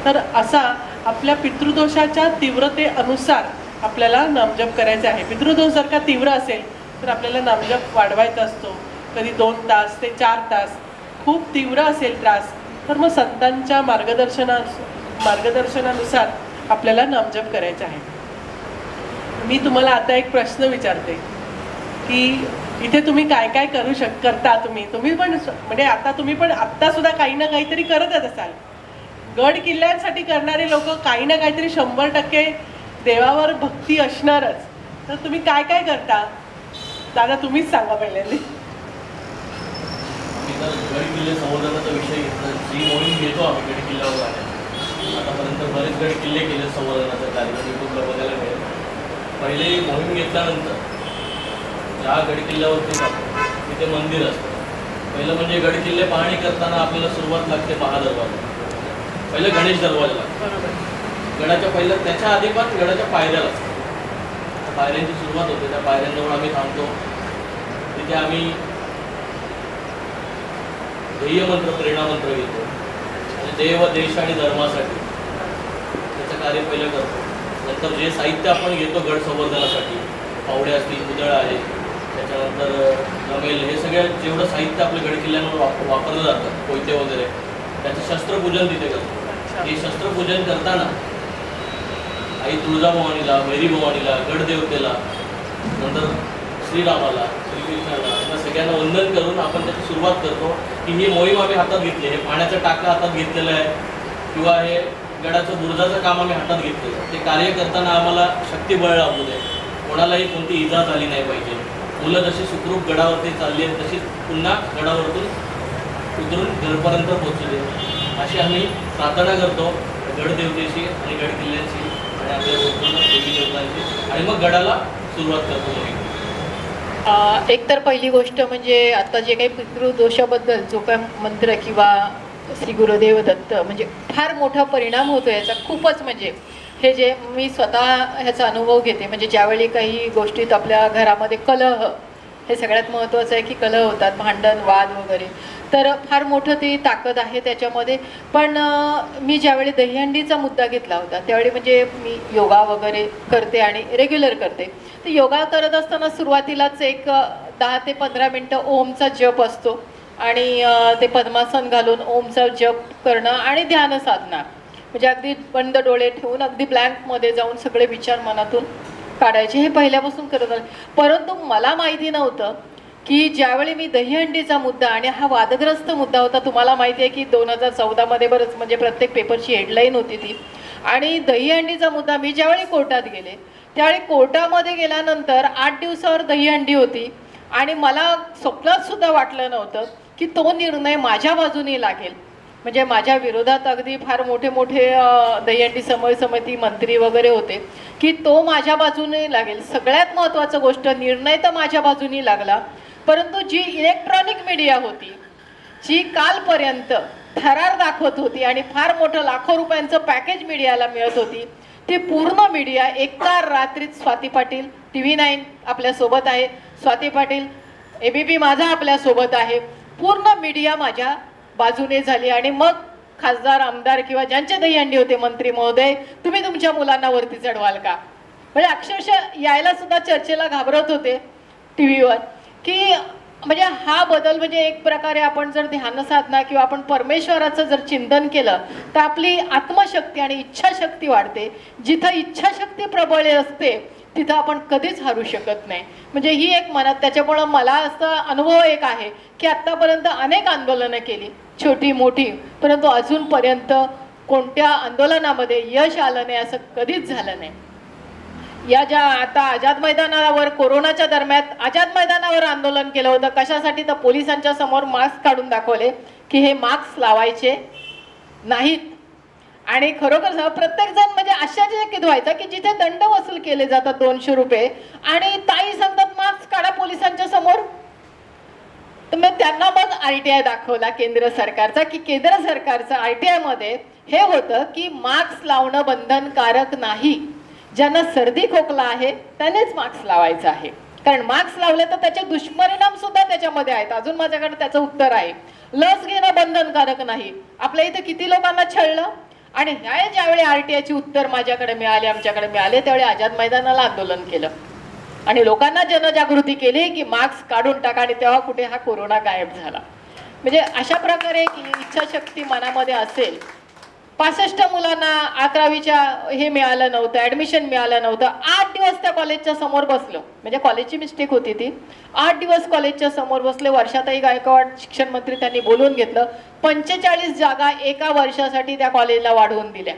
तर असा आपल्या पितृदोषाच्या तीव्रतेनुसार आपल्याला नामजप करायचा आहे. पितृदोष जर का तीव्र असेल तर आपल्याला नामजप वाढवायचा असतो. कधी 2 तास ते 4 तास. खूप तीव्र असेल त्रास तर मग संतांच्या मार्गदर्शनानुसार आपल्याला नामजप करायचा आहे. मी तुम्हाला आता एक प्रश्न विचारते की इथे तुम्ही काय काय करता? तुम्ही पण म्हणजे आता तुम्ही पण आत्ता सुद्धा काही ना काहीतरी करतच असाल. गड किल्ल्यांसाठी करणारे लोक काही ना काहीतरी 100% देवावर भक्ती असणारच. तर तुम्ही काय काय करता? दादा तुम्हीच सांगा पहिल्यांदा. गड किल्ले संवर्धनाचा विषय घेतला, जी मोहीम घेतो आम्ही गड किल्ल्यावर आतापर्यंत बरेच गड किल्ले केले संवर्धनाचा कार्यक्रम युट्यूबला बघायला मिळेल. पहिले मोहीम घेतल्यानंतर ज्या गड किल्ल्यावरती जातो तिथे मंदिर असतं. पहिलं म्हणजे गड किल्ले पाहणी करताना आपल्याला सुरुवात लागते महादरवाजा. पहिलं गणेश दरवाजा लागतो गडाच्या पहिलं. त्याच्या आधी पण गडाच्या पायऱ्या लागतात. पायऱ्यांची सुरुवात होते. त्या पायऱ्यांजवळ आम्ही थांबतो. तिथे आम्ही ध्येयमंत्र, प्रेरणामंत्र घेतो आणि देव, देश आणि धर्मासाठी त्याचं कार्य पहिलं करतो. नंतर जे साहित्य आपण घेतो गड संवर्धनासाठी, पावडे असतील, उदळ आहे, त्याच्यानंतर जमेल, हे सगळं जेवढं साहित्य आपल्या गड किल्ल्यांवर वापरलं जातं, कोयते वगैरे, त्याचं शस्त्रपूजन तिथे करतो. हे शस्त्रपूजन करताना आई तुळजाभवानीला, भैरीभवानीला, गडदेवतेला, नंतर श्रीरामाला, श्रीकृष्णाला, या सगळ्यांना वंदन करून आपण त्याची सुरुवात करतो की ही मोहीम आम्ही हातात घेतली. हे पाण्याचं टाका हातात घेतलेलं आहे किंवा हे गडाचं बुरुजाचं काम आम्ही हातात घेतलेलं. ते कार्य करताना आम्हाला शक्तिबळ लाभू दे, कोणालाही कोणती इजा झाली नाही पाहिजे. मुलं जशी सुखरूप गडावरती चालली आहेत तशी पुन्हा गडावरतून उतरून घरपर्यंत पोहोचू दे, अशी आम्ही प्रार्थना करतो गडदेवतेशी आणि गड किल्ल्यांशी आणि आपल्या संपूर्ण देवी देवतांची. आणि मग गडाला सुरुवात करतो मोहीम. एक तर पहिली गोष्ट म्हणजे आता जे काही पितृदोषाबद्दल जो काय मंत्र किंवा श्री गुरुदेव दत्त म्हणजे फार मोठा परिणाम होतो याचा. खूपच म्हणजे हे जे मी स्वतः ह्याचा अनुभव घेते. म्हणजे ज्यावेळी काही गोष्टीत आपल्या घरामध्ये कलह हे सगळ्यात महत्त्वाचं आहे की कलह होतात, भांडण वाद वगैरे, तर फार मोठं ती ताकद आहे त्याच्यामध्ये. पण मी ज्यावेळी दहीहंडीचा मुद्दा घेतला होता त्यावेळी म्हणजे मी योगा वगैरे करते आणि रेग्युलर करते. तर योगा करत असताना सुरुवातीलाच एक 10 ते 15 मिनटं ओमचा जप असतो आणि ते पद्मासन घालून ओमचा जप करणं आणि ध्यान साधना, म्हणजे अगदी बंद डोळे ठेवून अगदी ब्लँकमध्ये जाऊन सगळे विचार मनातून काढायचे. हे पहिल्यापासून करत आले. परंतु मला माहिती नव्हतं की ज्यावेळी मी दहीहंडीचा मुद्दा, आणि हा वादग्रस्त मुद्दा होता, तुम्हाला माहिती आहे की 2014मध्ये बरंच म्हणजे प्रत्येक पेपरची हेडलाईन होती ती, आणि दहीहंडीचा मुद्दा मी ज्यावेळी कोर्टात गेले त्यावेळी कोर्टामध्ये गेल्यानंतर 8 दिवसावर दहीहंडी होती आणि मला स्वप्नात सुद्धा वाटलं नव्हतं की तो निर्णय माझ्या बाजूने लागेल. म्हणजे माझ्या विरोधात अगदी फार मोठे मोठे दहीहंडी समन्वय समिती मंत्री वगैरे होते की तो माझ्या बाजूने लागेल. सगळ्यात महत्त्वाचं गोष्ट, निर्णय तर माझ्या बाजूने लागला, परंतु जी इलेक्ट्रॉनिक मीडिया होती जी कालपर्यंत थरार दाखवत होती आणि फार मोठं लाखो रुपयांचं पॅकेज मीडियाला मिळत होती, ती पूर्ण मीडिया एका रात्रीत, स्वाती पाटील TV9 आपल्यासोबत आहे, स्वाती पाटील ABP माझा आपल्यासोबत आहे, पूर्ण मीडिया माझ्या बाजूने झाली. आणि मग खासदार आमदार किंवा ज्यांचे दहीहंडी होते मंत्री महोदय, तुम्ही तुमच्या मुलांना वरती चढवाल का, म्हणजे अक्षरशः यायला सुद्धा चर्चेला घाबरत होते TV वर की म्हणजे हा बदल म्हणजे एक प्रकारे आपण जर ध्यान साधना किंवा आपण परमेश्वराचं जर चिंतन केलं तर आपली आत्मशक्ती आणि इच्छाशक्ती वाढते. जिथं इच्छाशक्ती प्रबळ असते तिथं आपण कधीच हरू शकत नाही. म्हणजे ही एक मनात, त्याच्यामुळं मला असा अनुभव एक आहे की आत्तापर्यंत अनेक आंदोलनं केली, छोटी मोठी, परंतु अजूनपर्यंत कोणत्या आंदोलनामध्ये यश आलं नाही असं कधीच झालं नाही. या ज्या आता आझाद मैदानावर कोरोनाच्या दरम्यान आझाद मैदानावर आंदोलन केलं होतं, कशासाठी, तर पोलिसांच्या समोर मास्क काढून दाखवले की हे मास्क लावायचे नाहीत. आणि खरोखर प्रत्येक जण म्हणजे आश्चर्यचकित व्हायचा की जिथे दंड वसूल केले जातात 200 रुपये आणि ताई सांगतात मास्क काढा पोलिसांच्या समोर. तर मग त्यांना मग RTI दाखवला केंद्र सरकारचा की केंद्र सरकारचा RTI मध्ये हे होतं की मास्क लावणं बंधनकारक नाही, ज्यांना सर्दी खोकला आहे त्यानेच मास्क लावायचं आहे, कारण मास्क लावले तर त्याचे दुष्परिणाम सुद्धा त्याच्यामध्ये आहेत. अजून माझ्याकडे त्याचं उत्तर आहे. लस घेणं बंधनकारक नाही, आपल्या इथे किती लोकांना छळलं. आणि ह्या ज्यावेळी RTIची उत्तर माझ्याकडे मिळाले, आमच्याकडे मिळाले, त्यावेळी आझाद मैदानाला आंदोलन केलं आणि लोकांना जनजागृती केली की मास्क काढून टाका, आणि तेव्हा कुठे हा कोरोना गायब झाला. म्हणजे अशा प्रकारे इच्छाशक्ती मनामध्ये असेल. 65 मुलांना 11वीच्या हे मिळालं नव्हतं, ॲडमिशन मिळालं नव्हतं. 8 दिवस त्या कॉलेजच्या समोर बसलो, म्हणजे कॉलेजची मिस्टेक होती ती. 8 दिवस कॉलेजच्या समोर बसले. वर्षाताई गायकवाड शिक्षण मंत्री त्यांनी बोलवून घेतलं. 45 जागा एका वर्षासाठी त्या कॉलेजला वाढवून दिल्या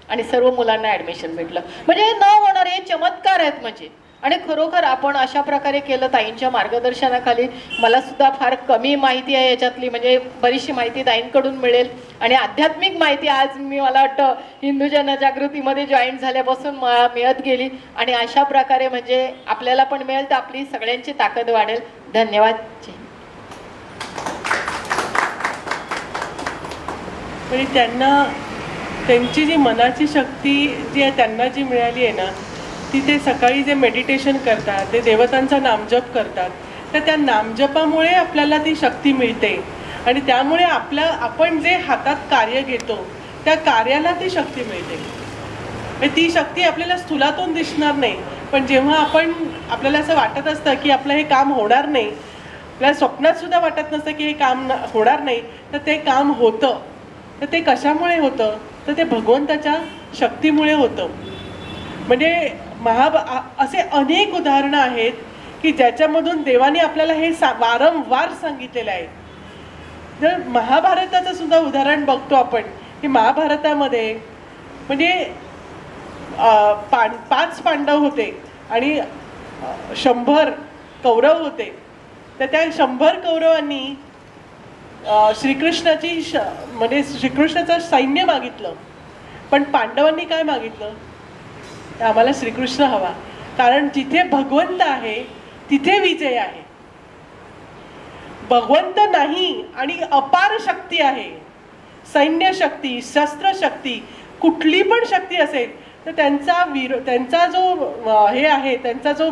आणि सर्व मुलांना ॲडमिशन भेटलं. म्हणजे न होणारे चमत्कार आहेत म्हणजे. आणि खरोखर आपण अशा प्रकारे केलं. ताईंच्या मार्गदर्शनाखाली मला सुद्धा फार कमी माहिती आहे याच्यातली, म्हणजे बरीचशी माहिती ताईंकडून मिळेल. आणि आध्यात्मिक माहिती आज मला वाटतं हिंदू जनजागृतीमध्ये जॉईन झाल्यापासून मिळत गेली आणि अशा प्रकारे म्हणजे आपल्याला पण मिळेल तर आपली सगळ्यांची ताकद वाढेल. धन्यवाद. म्हणजे त्यांना त्यांची जी मनाची शक्ती जी आहे त्यांना जी मिळाली आहे ना, तिथे सकाळी जे मेडिटेशन करतात, ते देवतांचा नामजप करतात, तर त्या नामजपामुळे आपल्याला ती शक्ती मिळते आणि त्यामुळे आपण जे हातात कार्य घेतो त्या कार्याला ती शक्ती मिळते. ती शक्ती आपल्याला स्थूलातून दिसणार नाही, पण जेव्हा आपल्याला असं वाटत असतं की आपलं हे काम होणार नाही, आपल्याला स्वप्नात सुद्धा वाटत नसतं की हे काम होणार नाही, तर ते काम होतं. तर ते कशामुळे होतं, तर ते भगवंताच्या शक्तीमुळे होतं. म्हणजे असे अनेक उदाहरणं आहेत की ज्याच्यामधून देवाने आपल्याला हे वारंवार सांगितलेलं आहे. जर महाभारताचं सुद्धा उदाहरण बघतो आपण की महाभारतामध्ये म्हणजे 5 पांडव होते आणि 100 कौरव होते. तर त्या 100 कौरवांनी म्हणजे श्रीकृष्णाचं सैन्य मागितलं, पण पांडवांनी काय मागितलं, आम्हाला श्रीकृष्ण हवा, कारण जिथे भगवंत आहे तिथे विजय आहे. भगवंत नाही आणि अपार शक्ती आहे, सैन्य शक्ती, शस्त्र शक्ती, कुठली पण शक्ती असेल, तर त्यांचा जो हे आहे, त्यांचा जो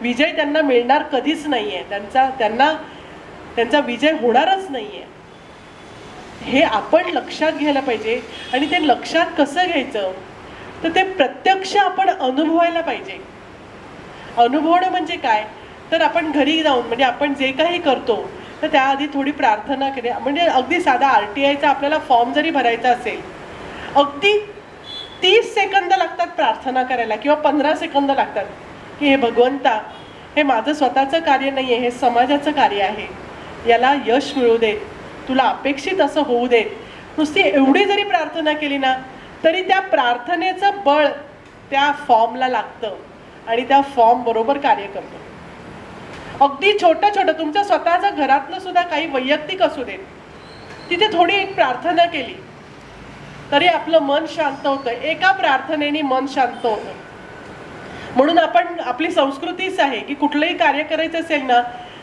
विजय त्यांना मिळणार कधीच नाही आहे. त्यांचा विजय होणारच नाही आहे. हे आपण लक्षात घ्यायला पाहिजे. आणि ते लक्षात कसं घ्यायचं, तर ते प्रत्यक्ष आपण अनुभवायला पाहिजे. अनुभवणं म्हणजे काय, तर आपण घरी जाऊन म्हणजे आपण जे काही करतो तर त्याआधी थोडी प्रार्थना केली. म्हणजे अगदी साधा RTIचा आपल्याला फॉर्म जरी भरायचा असेल, अगदी 30 सेकंद लागतात प्रार्थना करायला किंवा 15 सेकंद लागतात की हे भगवंता, हे माझं स्वतःचं कार्य नाही आहे, हे समाजाचं कार्य आहे, याला यश मिळू दे, तुला अपेक्षित असं होऊ दे. नुसती एवढी जरी प्रार्थना केली ना तरी त्या प्रार्थनेचं बळ त्या फॉर्मला लागतं आणि त्या फॉर्म बरोबर कार्य करतो. अगदी छोटं तुमच्या स्वतःच्या घरातलं सुद्धा काही वैयक्तिक असू देत, तिथे थोडी एक प्रार्थना केली तरी आपलं मन शांत होतं. एका प्रार्थनेने मन शांत होतं. म्हणून आपली संस्कृतीच आहे की कुठलंही कार्य करायचं असेल ना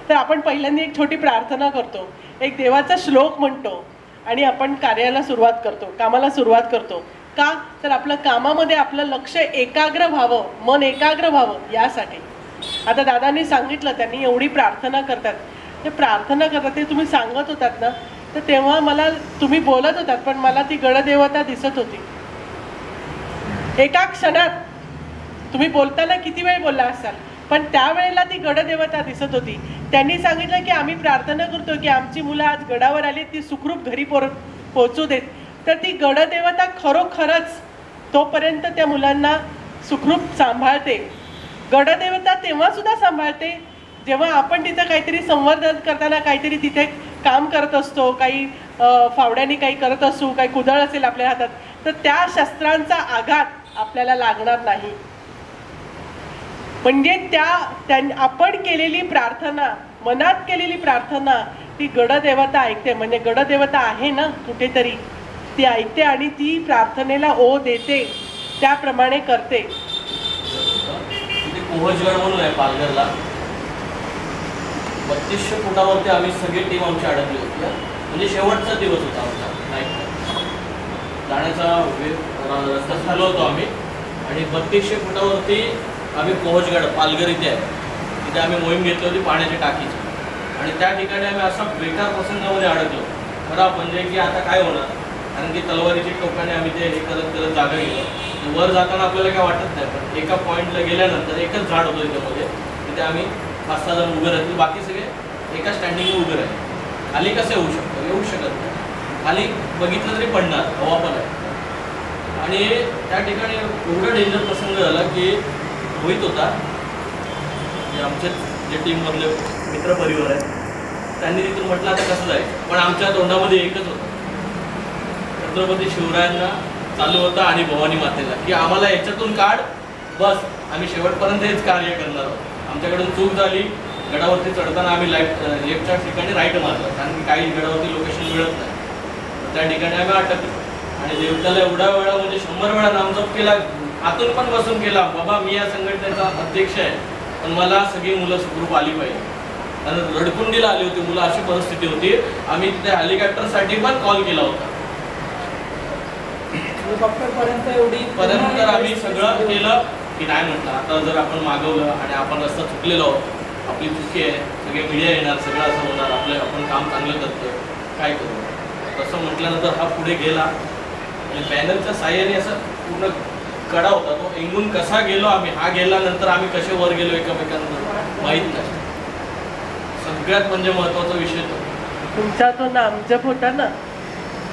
तर आपण पहिल्यांदा एक छोटी प्रार्थना करतो, एक देवाचा श्लोक म्हणतो आणि आपण कार्याला सुरुवात करतो, कामाला सुरुवात करतो. का, तर आपलं कामामध्ये आपलं लक्ष एकाग्र व्हावं, मन एकाग्र व्हावं यासाठी. आता दादांनी सांगितलं, त्यांनी एवढी प्रार्थना करतात. ते प्रार्थना करतात ते तुम्ही सांगत होतात ना, तर तेव्हा मला तुम्ही बोलत होतात पण मला ती गणदेवता दिसत होती. एका क्षणात तुम्ही बोलताना किती वेळ बोलला असाल, पण त्यावेळेला ती गणदेवता दिसत होती. त्यांनी सांगितलं की आम्ही प्रार्थना करतो की आमची मुलं आज गडावर आली, ती सुखरूप घरी पोहोचू देत. तर ती गणदेवता खरोखरच तोपर्यंत त्या मुलांना सुखरूप सांभाळते. गणदेवता तेव्हा सुद्धा सांभाळते जेव्हा आपण तिचं काहीतरी संवर्धन करताना काहीतरी तिथे काम करत असतो, काही फावड्याने काही करत असू, काही कुदळ असेल आपल्या हातात, तर त्या शस्त्रांचा आघात आपल्याला लागणार नाही. म्हणजे आपण केलेली प्रार्थना, मनात केलेली प्रार्थना ती गणदेवता ऐकते. म्हणजे गणदेवता आहे ना कुठेतरी, ती ऐकते आणि ती प्रार्थनेला ओ देते, त्याप्रमाणे करते. कोहजगड म्हणून आहे पालघरला, 3200 फुटावरती आम्ही सगळी टीम आमची अडकली होती. म्हणजे शेवटचा दिवस होता आमचा नाईट जाण्याचा रस्ता झालो होतो आम्ही. आणि 3200 फुटावरती आम्ही कोहजगड पालघर इथे आहे, तिथे आम्ही मोहीम घेतली होती पाण्याच्या टाकीची. आणि त्या ठिकाणी आम्ही असा बेकार प्रसंगामध्ये अडकलो खरं म्हणजे की आता काय होणार, कारण की तलवारीची टोकाने आम्ही ते हे करत करत जागा गेलो. वर जाताना आपल्याला काय वाटत नाही, पण एका पॉईंटला गेल्यानंतर एकच झाड होतं त्याच्यामध्ये, तिथे आम्ही 5-6 जण उभे राहतील, बाकी सगळे एका स्टँडिंगवर उभे राहतील. खाली कसं येऊ शकतं, येऊ शकत नाही. खाली बघितलं तरी पडणार, हवा पण आहे. आणि त्या ठिकाणी एवढं डेंजर प्रसंग झाला की रोहित होता, आमचे जे टीममधले मित्रपरिवार आहेत, त्यांनी तिथून म्हटलं आता कसं जायचं, पण आमच्या तोंडामध्ये एकच होतं, छत्रपती शिवरायांना चालू होता आणि भवानी मातेला, की आम्हाला याच्यातून काढ, बस आम्ही शेवटपर्यंत हेच कार्य करणार आहोत. आमच्याकडून चूक झाली, गडावरती चढताना आम्ही लेफ्टच्या ठिकाणी राईट मारलं, कारण की काही गडावरती लोकेशन मिळत नाही. त्या ठिकाणी आम्ही अटकलो आणि देवताला एवढा वेळा म्हणजे 100 वेळा नामजप केला, आतून पण बसून केला, बाबा मी या संघटनेचा अध्यक्ष आहे पण मला सगळी मुलं सुखरूप आली पाहिजे. कारण रडकुंडीला आली होती मुलं, अशी परिस्थिती होती. आम्ही तिथे हेलिकॉप्टरसाठी पण कॉल केला होता, पर्यंत आम्ही सगळं केलं की नाही म्हटलं आता जर आपण मागवलं आणि आपण रस्ता चुकलेलो आहोत, आपली चुकी आहे, सगळे मीडिया येणार, सगळं असं होणार, आपण काम चांगलं करतोय, काय करू. तसं म्हटल्यानंतर हा पुढे गेला आणि बॅनरच्या साह्याने असं पूर्ण कडा होता, तो एंगून कसा गेलो आम्ही, हा गेल्यानंतर आम्ही कसे वर गेलो एकमेकांना माहीत नाही. सगळ्यात म्हणजे महत्त्वाचा विषय तो तुमचा तो नामजप होता ना,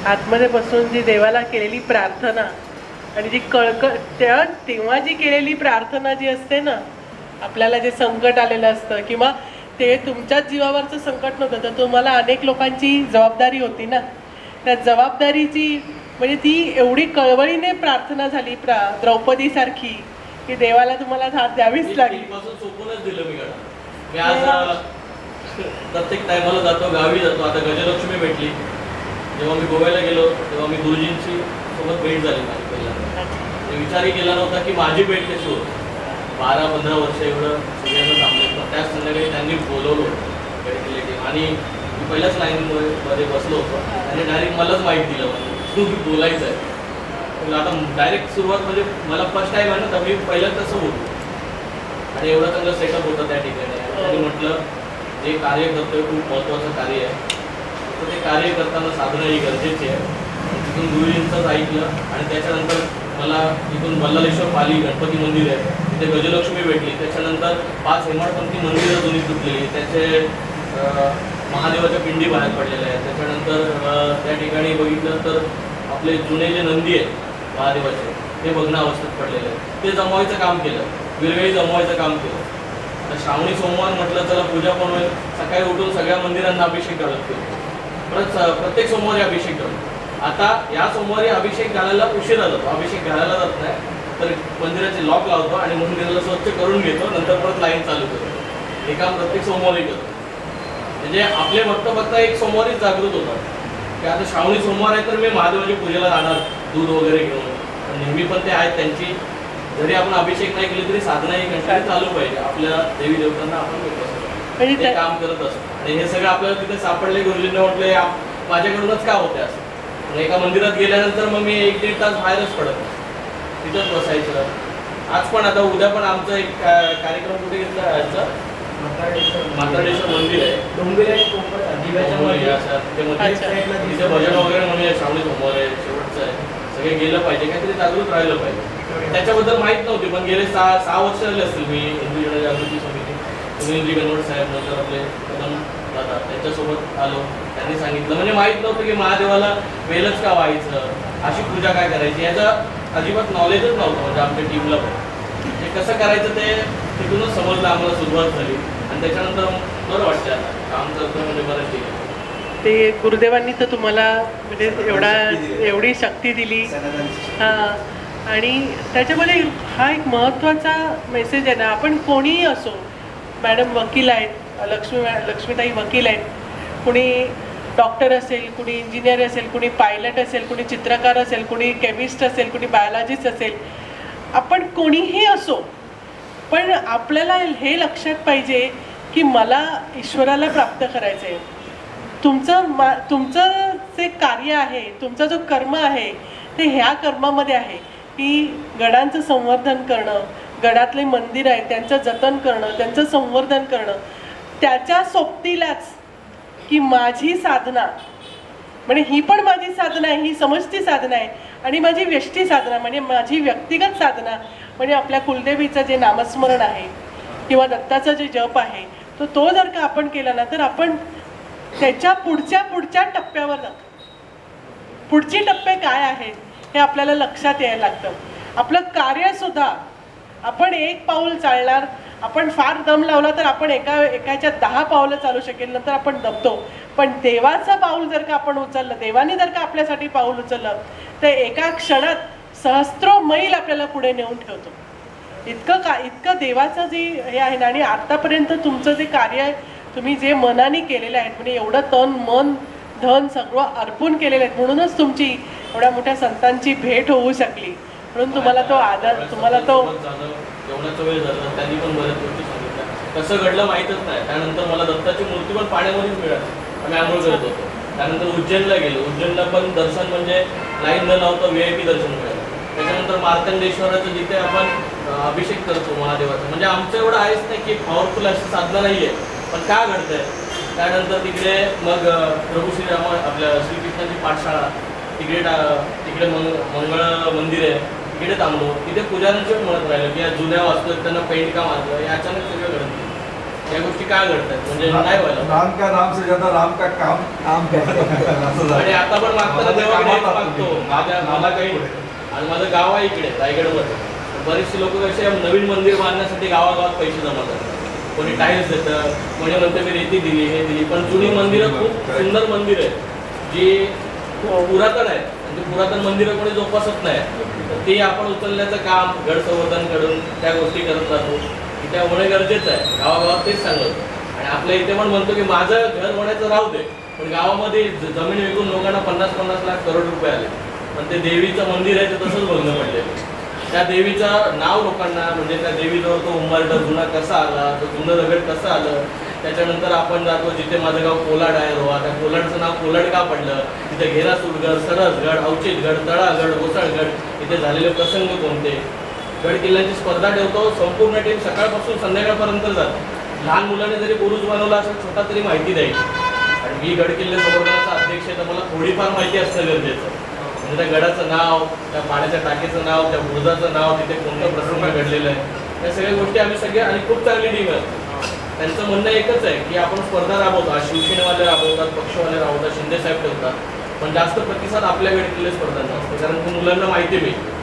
आतमध्ये बसून जी देवाला केलेली प्रार्थना आणि जी तेव्हा जी केलेली प्रार्थना जी असते ना, आपल्याला जे संकट आलेलं असतं किंवा ते तुमच्याच जीवावरचं संकट नव्हतं तर तुम्हाला अनेक लोकांची जबाबदारी होती ना, त्या जबाबदारीची म्हणजे ती एवढी कळवळीने प्रार्थना झाली द्रौपदी सारखी की देवाला तुम्हाला साथ द्यावीच लागली. सोपूनच दिलं मी आज प्रत्येक टायमाला जातो, गावी जातो. आता गजलक्ष्मी भेटली, जेव्हा मी गोव्याला गेलो तेव्हा मी गुरुजींची सोबत भेट झाली माझी पहिल्यांदा. विचारही केला नव्हता की माझी भेट कशी होती. 12-15 वर्ष एवढं सगळ्यांना थांबलं, त्याच संध्याकाळी त्यांनी बोलवलं भेट आणि मी पहिल्याच लाईनमध्ये बसलो होतो आणि डायरेक्ट मलाच माहीत दिलं म्हणजे तू बोलायचं आहे. आता डायरेक्ट सुरुवात म्हणजे मला फर्स्ट टाइम आहे ना, तर मी पहिल्यांदा तसं होतो आणि एवढं चांगलं सेटअप होतं त्या ठिकाणी. आणि म्हटलं जे कार्य करतोय खूप महत्त्वाचं कार्य आहे, तर ते कार्य करताना साधनं ही गरजेची आहे. तिथून गुरुजींचंच ऐकलं आणि त्याच्यानंतर मला इथून बल्लाळेश्वर पाली गणपती मंदिर आहे, तिथे गजलक्ष्मी भेटली. त्याच्यानंतर 5 हेमाडपंथी मंदिरं जुनी तुटलेली, त्याचे महादेवाच्या पिंडी बाहेर पडलेल्या आहेत. त्याच्यानंतर त्या ठिकाणी बघितलं तर आपले जुने जे नंदी आहेत महादेवाचे, ते भग्न अवस्थेत पडलेले आहेत. ते जमवायचं काम केलं, वेळोवेळी जमवायचं काम केलं. तर श्रावणी सोमवार म्हटलं चला पूजा पण होईल, सकाळी उठून सगळ्या मंदिरांना अभिषेक घालत गेलो. प्रत्येक सोमवारी अभिषेक घालतो. आता या सोमवारी अभिषेक घालायला उशिरा जातो, अभिषेक घालायला जात नाही, तर मंदिराचे लॉक लावतो आणि मंदिराला स्वच्छ करून घेतो, नंतर परत लाईन चालू करतो. हे काम प्रत्येक सोमवारी करतो. म्हणजे आपले बघता एक सोमवारीच जागृत होतात की आता श्रावणी सोमवार आहे तर मी महादेवाच्या पूजेला जाणार दूध वगैरे घेऊन. नेहमी पण ते आहेत त्यांची, जरी आपण अभिषेक नाही केली तरी साधना ही कंटिन्यू चालू पाहिजे. आपल्या देवी देवतांना आपण ते काम करत असतो. आणि हे सगळं आपल्याला तिथे सापडले. गुरुजींना म्हटले माझ्याकडूनच का होते असं. एका मंदिरात गेल्यानंतर मग मी 1-1.5 तास बाहेरच पडत तिथंच बसायचं. आज पण आता उद्या पण आमचा एक कार्यक्रम कुठे घेतला याचा म्हातारेश्वर मंदिर आहे, डोंगर आहे, तिथे भजन वगैरे म्हणूया. श्रावणी सोमवार आहे, शेवटचं आहे, सगळे गेलं पाहिजे, काहीतरी जागृत राहिलं पाहिजे. त्याच्याबद्दल माहीत नव्हती, पण गेले 6 वर्ष झाले असतील मी हिंदू जनजागृती समिती सुनीलजी गणवट साहेब, नंतर आपले कदम दादा, त्यांच्यासोबत आलो. त्यांनी सांगितलं, म्हणजे माहीत नव्हतं की महादेवाला वेलच का व्हायचं, अशी पूजा काय करायची, याचं अजिबात नॉलेजच नव्हतं. म्हणजे आमच्या टीमला पण हे कसं करायचं ते तिथूनच समजलं, आम्हाला सुरुवात झाली. आणि त्याच्यानंतर बरं वाटतं आता काम करतो म्हणजे बरं ठीक आहे. ते गुरुदेवांनी तर तुम्हाला म्हणजे एवढी शक्ती दिली. हां, आणि त्याच्यामध्ये हा एक महत्त्वाचा मेसेज आहे ना, आपण कोणीही असो, मॅडम वकील आहेत, लक्ष्मीताई वकील आहेत, कुणी डॉक्टर असेल, कुणी इंजिनियर असेल, कुणी पायलट असेल, कुणी चित्रकार असेल, कुणी केमिस्ट असेल, कुणी बायोलॉजिस्ट असेल, आपण कोणीही असो, पण आपल्याला हे लक्षात पाहिजे की मला ईश्वराला प्राप्त करायचं आहे. तुमचं जे कार्य आहे, तुमचा जो कर्म आहे, ते ह्या कर्मामध्ये आहे की गडांचं संवर्धन करणं, गडातले मंदिर आहे त्यांचं जतन करणं, त्यांचं संवर्धन करणं. त्याच्या सोबतीलाच की माझी साधना, म्हणजे ही पण माझी साधना आहे, ही समष्टी साधना आहे, आणि माझी व्यष्टी साधना म्हणजे माझी व्यक्तिगत साधना म्हणजे आपल्या कुलदेवीचं जे नामस्मरण आहे किंवा दत्ताचं जे जप आहे, तो जर का आपण केला ना, तर आपण त्याच्या पुढच्या टप्प्यावर जातो. पुढचे टप्पे काय आहेत हे आपल्याला लक्षात यायला लागतं. आपलं कार्यसुद्धा आपण 1 पाऊल चालणार, आपण फार दम लावला तर आपण एकाच्या 10 पावलं चालू शकेल, नंतर आपण दबतो. पण देवाचं पाऊल जर का आपण उचललं, देवाने जर का आपल्यासाठी पाऊल उचललं, तर एका क्षणात सहस्रो मैल आपल्याला पुढे नेऊन ठेवतो. इतकं देवाचं जे हे आहे ना. आणि आत्तापर्यंत तुमचं जे कार्य आहे, तुम्ही जे मनाने केलेलं आहे, म्हणजे एवढं तन मन धन सगळं अर्पून केलेलं आहे, म्हणूनच तुमची एवढ्या मोठ्या संतांची भेट होऊ शकली. म्हणून तुम्हाला तो आदर, तुम्हाला तो जेवणाचा वेळ झाला, त्यांनी पण बऱ्याच गोष्टी सांगितल्या. कसं घडलं माहीतच नाही. त्यानंतर मला दत्ताची मूर्ती पण पाण्यामध्येच मिळाली, आम्ही आंघोळ करत होतो. त्यानंतर उज्जैनला गेलो. उज्जैनला पण दर्शन म्हणजे लाईन न लावता VIP दर्शन मिळालं. त्याच्यानंतर मार्कंडेश्वराचं जिथे आपण अभिषेक करतो महादेवाचा, म्हणजे आमचं एवढं आहेच नाही की पॉवरफुल अशी साधना नाही आहे, पण का घडतंय. त्यानंतर तिकडे मग प्रभू श्रीराम आपल्या श्रीकृष्णाची पाठशाळा, तिकडे मंगळ मंदिर आहे, तिकडे थांबलो. तिथे पुजाऱ्यांचे म्हणत राहिलं की या जुन्या वास्तू त्यांना पेंट का मारलं, हे अचानक सगळं घडतं. या गोष्टी काय घडतात म्हणजे नाही व्हायला. राम का नाम से ज्यादा राम का काम आणि आता पण मागताना देवाकडे मागतो. मला काही, आणि माझं गाव आहे इकडे रायगडमध्ये. बरेचसे लोक कसे नवीन मंदिर बांधण्यासाठी गावागावात पैसे जमा करतात. कोणी टाईल्स देतं, कोणी म्हणते मी रेती दिली, हे दिली. पण जुनी मंदिरं खूप सुंदर मंदिर आहे, जी खूप पुरातन आहे. म्हणजे पुरातन मंदिरं कोणी जोपासत नाही, तर ते आपण उचलण्याचं काम गड संवर्धन कडून त्या गोष्टी करत राहतो. की त्या होणं गरजेचं आहे. गावागावात तेच सांगतो. आणि आपल्या इथे पण म्हणतो की माझं घर होण्याचं राहू दे, पण गावामध्ये जमीन विकून लोकांना 50-50 लाख करोड रुपये आले. पण ते देवीचं मंदिर आहे ते तसंच बघणं पडलेलं. त्या देवीचं नाव लोकांना, म्हणजे त्या देवीजवळ तो उंबरठा जुना कसा आला, तो जुनं दगड कसं आलं, त्याच्यानंतर आपण जातो जिथे माझं गाव कोलाड आहे रोहा, त्या कोलाडचं नाव कोलाड का पडलं, तिथे घेरासूरगड, सरसगड, अवचितगड, तळागड, ओसाळगड इथे झालेले प्रसंग कोणते, गड किल्ल्यांची स्पर्धा ठेवतो. संपूर्ण टीम सकाळपासून संध्याकाळपर्यंत जातो. लहान मुलाने जरी बुरुज बनवला असेल छोटा तरी माहिती द्यायची. आणि मी गड किल्ले संवर्धनाचा अध्यक्ष आहे तर मला थोडीफार माहिती असणं गरजेचं. म्हणजे त्या गडाचं नाव, त्या पाण्याच्या टाकीचं नाव, त्या बुरुजाचं नाव, तिथे कोणतं प्रसंग घडलेलं आहे, या सगळ्या गोष्टी आम्ही सगळ्या, आणि खूप चांगली टीम आहे. त्यांचं म्हणणं एकच आहे की आपण स्पर्धा राबवतो, आज शिवसेनेवाले राबवतात, पक्षवाले राबवतात, शिंदे साहेब ठेवतात, पण जास्त प्रतिसाद आपल्या गड किल्ले स्पर्धांचा असतो, कारण की मुलांना माहिती मिळते.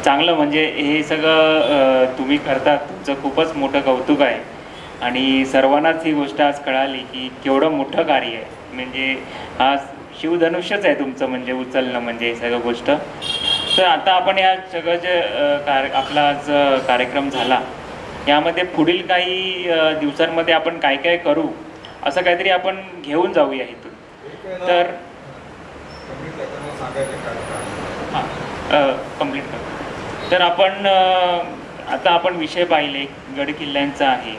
चांगलं, म्हणजे हे सगळं तुम्ही करतात, तुमचं खूपच मोठं कौतुक आहे. आणि सर्वांनाच ही गोष्ट आज कळाली की केवढं मोठं कार्य आहे. म्हणजे हा शिवधनुष्यच आहे तुमचं, म्हणजे उचलणं म्हणजे हे सगळं गोष्ट. तर आता आपण या सगळं जे आपला आज कार्यक्रम झाला, यामध्ये पुढील काही दिवसांमध्ये आपण काय काय करू असं काहीतरी आपण घेऊन जाऊया इथून. तर कंप्लीट करू. तर आपण आता आपण विषय पाहिले गड किल्ल्यांचा आहे,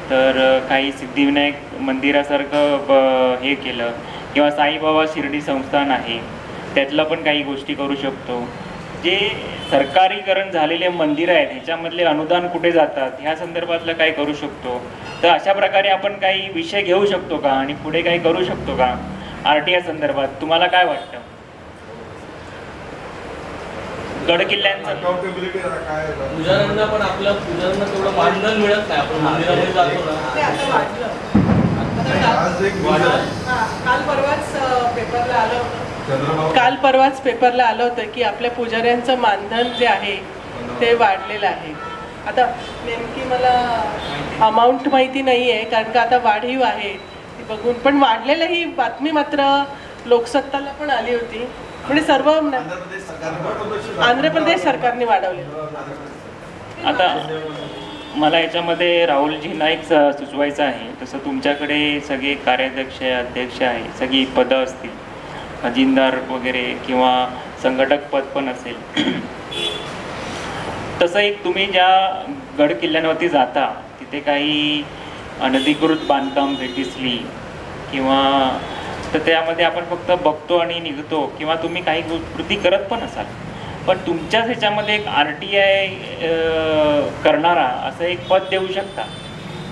तर काही सिद्धिविनायक मंदिरासारखं हे केलं, किंवा साईबाबा शिर्डी संस्थान आहे त्यातलं पण काही गोष्टी करू शकतो. जे सरकारीकरण झालेले मंदिर आहेत ह्याच्यामधले अनुदान कुठे जातात ह्या संदर्भातलं काय करू शकतो. तर अशा प्रकारे आपण काही विषय घेऊ शकतो का आणि पुढे काही करू शकतो का RTI संदर्भात, तुम्हाला काय वाटतं? गड किल्ल्यांचं अकाउंटेबिलिटी काय पुजाऱ्यांना पण आपल्या पुजाऱ्यांना तेवढं मानधन मिळत नाही. आपण मंदिरामध्ये जातो ते ना, आता वाढलं. आज एक काल परवाच पेपरला आलं होतं. चंद्रबाबू काल परवाच पेपरला आलं होतं की आपल्या पुजाऱ्यांचं मानधन जे आहे ते वाढलेलं आहे. आता नेमकी मला अमाऊंट माहिती नाही आहे, कारण का आता वाढीव आहे ती बघून, पण वाढलेलं ही बातमी मात्र लोकसत्ताला पण आली होती. म्हणजे सर्व आंध्र प्रदेश सरकारने वाढवले. आता मला याच्यामध्ये राहुलजींना एक सुचवायचं आहे. तसं तुमच्याकडे सगळे कार्याध्यक्ष अध्यक्ष आहे, सगळी पदं असतील, खजिनदार वगैरे किंवा संघटक पद पण असेल. तसं एक तुम्ही ज्या गड किल्ल्यांवरती जाता तिथे काही अनधिकृत बांधकाम दिसली किंवा, तर त्यामध्ये आपण फक्त बघतो आणि निघतो, किंवा तुम्ही काही कृती करत पण असाल, पण तुमच्याच ह्याच्यामध्ये एक RTI करणारा असं एक पद देऊ शकता,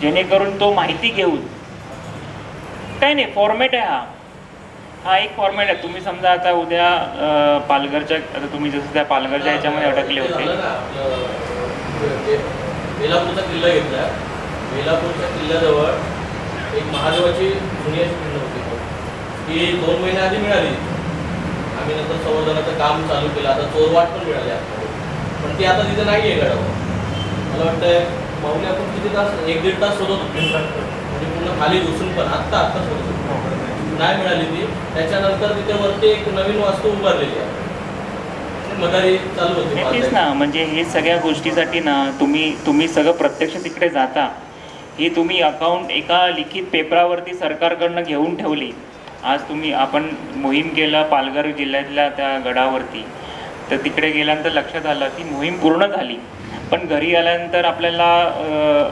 जेणेकरून तो माहिती घेऊन, काही नाही फॉर्मॅट आहे हा एक फॉर्मॅट आहे. तुम्ही समजा आता उद्या पालघरच्या, आता तुम्ही जसं त्या पालघरच्या ह्याच्यामध्ये अडकले होते, बेलापूरचा किल्ला घेतला. बेलापूरच्या किल्ल्याजवळ एक महादेवाची जुनी अशी खिंड होती, ती 2 महिन्याआधी मिळाली. आम्ही नंतर संवर्धनाचं काम चालू केलं, आता चोरवाट पण मिळाली आपल्याला, पण ती आता तिथे नाही आहे गडावर. मला वाटतंय माऊली आपण किती तास, 1-1.5 तास शोधत होतो, म्हणजे पूर्ण खाली घुसून पण आत्ता शोधत नाही मिळाली ती. त्याच्यानंतर तिथे वरती एक नवीन वास्तू उभारलेली आहे, मदारी चालू होती. तेच ना, म्हणजे हे सगळ्या गोष्टीसाठी ना तुम्ही सगळं प्रत्यक्ष तिकडे जाता. ही तुम्ही अकाउंट एका लिखित पेपरावरती सरकारकडनं घेऊन ठेवली. आज आपण मोहीम केलं पालघर जिल्ह्यातल्या त्या गडावरती, तर तिकडे गेल्यानंतर लक्षात आलं ती मोहीम पूर्ण झाली, पण घरी आल्यानंतर आपल्याला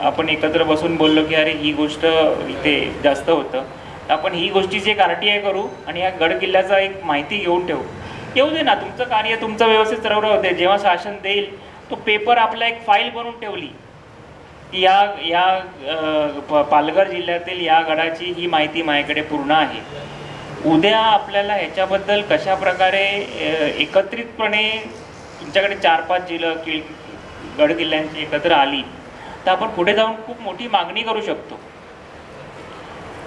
आपण एकत्र बसून बोललो की अरे ही गोष्ट इथे जास्त होतं, तर आपण ही गोष्टीची एक RTI करू आणि या गड किल्ल्याचा एक माहिती घेऊन ठेवू. येऊ दे ना, तुमचं कार्य तुमचं व्यवस्थित राहू दे. जेव्हा शासन देईल तो पेपर आपला एक फाईल बनवून ठेवली, या पालघर जिल्ह्यातील या गडाची ही माहिती माझ्याकडे पूर्ण आहे. उद्या आपल्याला ह्याच्याबद्दल कशा प्रकारे एकत्रितपणे तुमच्याकडे 4-5 गड किल्ल्यांची एकत्र आली तर आपण पुढे जाऊन खूप मोठी मागणी करू शकतो.